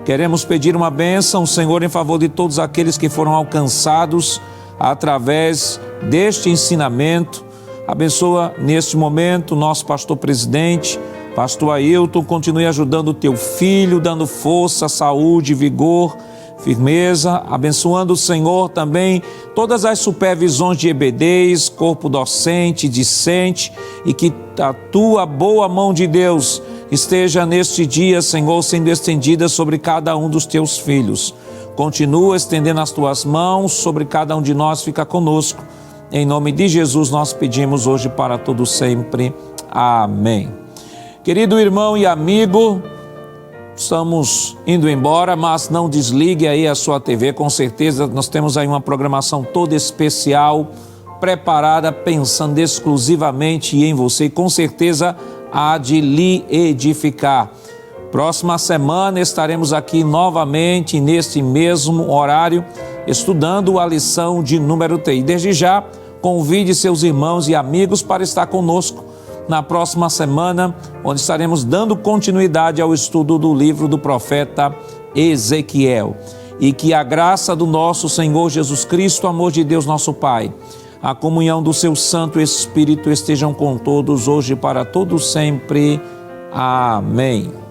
Queremos pedir uma bênção, Senhor, em favor de todos aqueles que foram alcançados através deste ensinamento. Abençoa neste momento o nosso pastor presidente, pastor Ailton, continue ajudando o teu filho, dando força, saúde, vigor, firmeza, abençoando o Senhor também todas as supervisões de EBDs, corpo docente, discente, e que a tua boa mão de Deus esteja neste dia, Senhor, sendo estendida sobre cada um dos teus filhos. Continua estendendo as tuas mãos sobre cada um de nós, fica conosco. Em nome de Jesus nós pedimos hoje para todo sempre. Amém. Querido irmão e amigo, estamos indo embora, mas não desligue aí a sua TV, com certeza nós temos aí uma programação toda especial, preparada, pensando exclusivamente em você, e com certeza há de lhe edificar. Próxima semana estaremos aqui novamente, neste mesmo horário, estudando a lição de número 3. Desde já, convide seus irmãos e amigos para estar conosco na próxima semana, onde estaremos dando continuidade ao estudo do livro do profeta Ezequiel. E que a graça do nosso Senhor Jesus Cristo, o amor de Deus nosso Pai, a comunhão do seu Santo Espírito estejam com todos hoje e para todos sempre. Amém.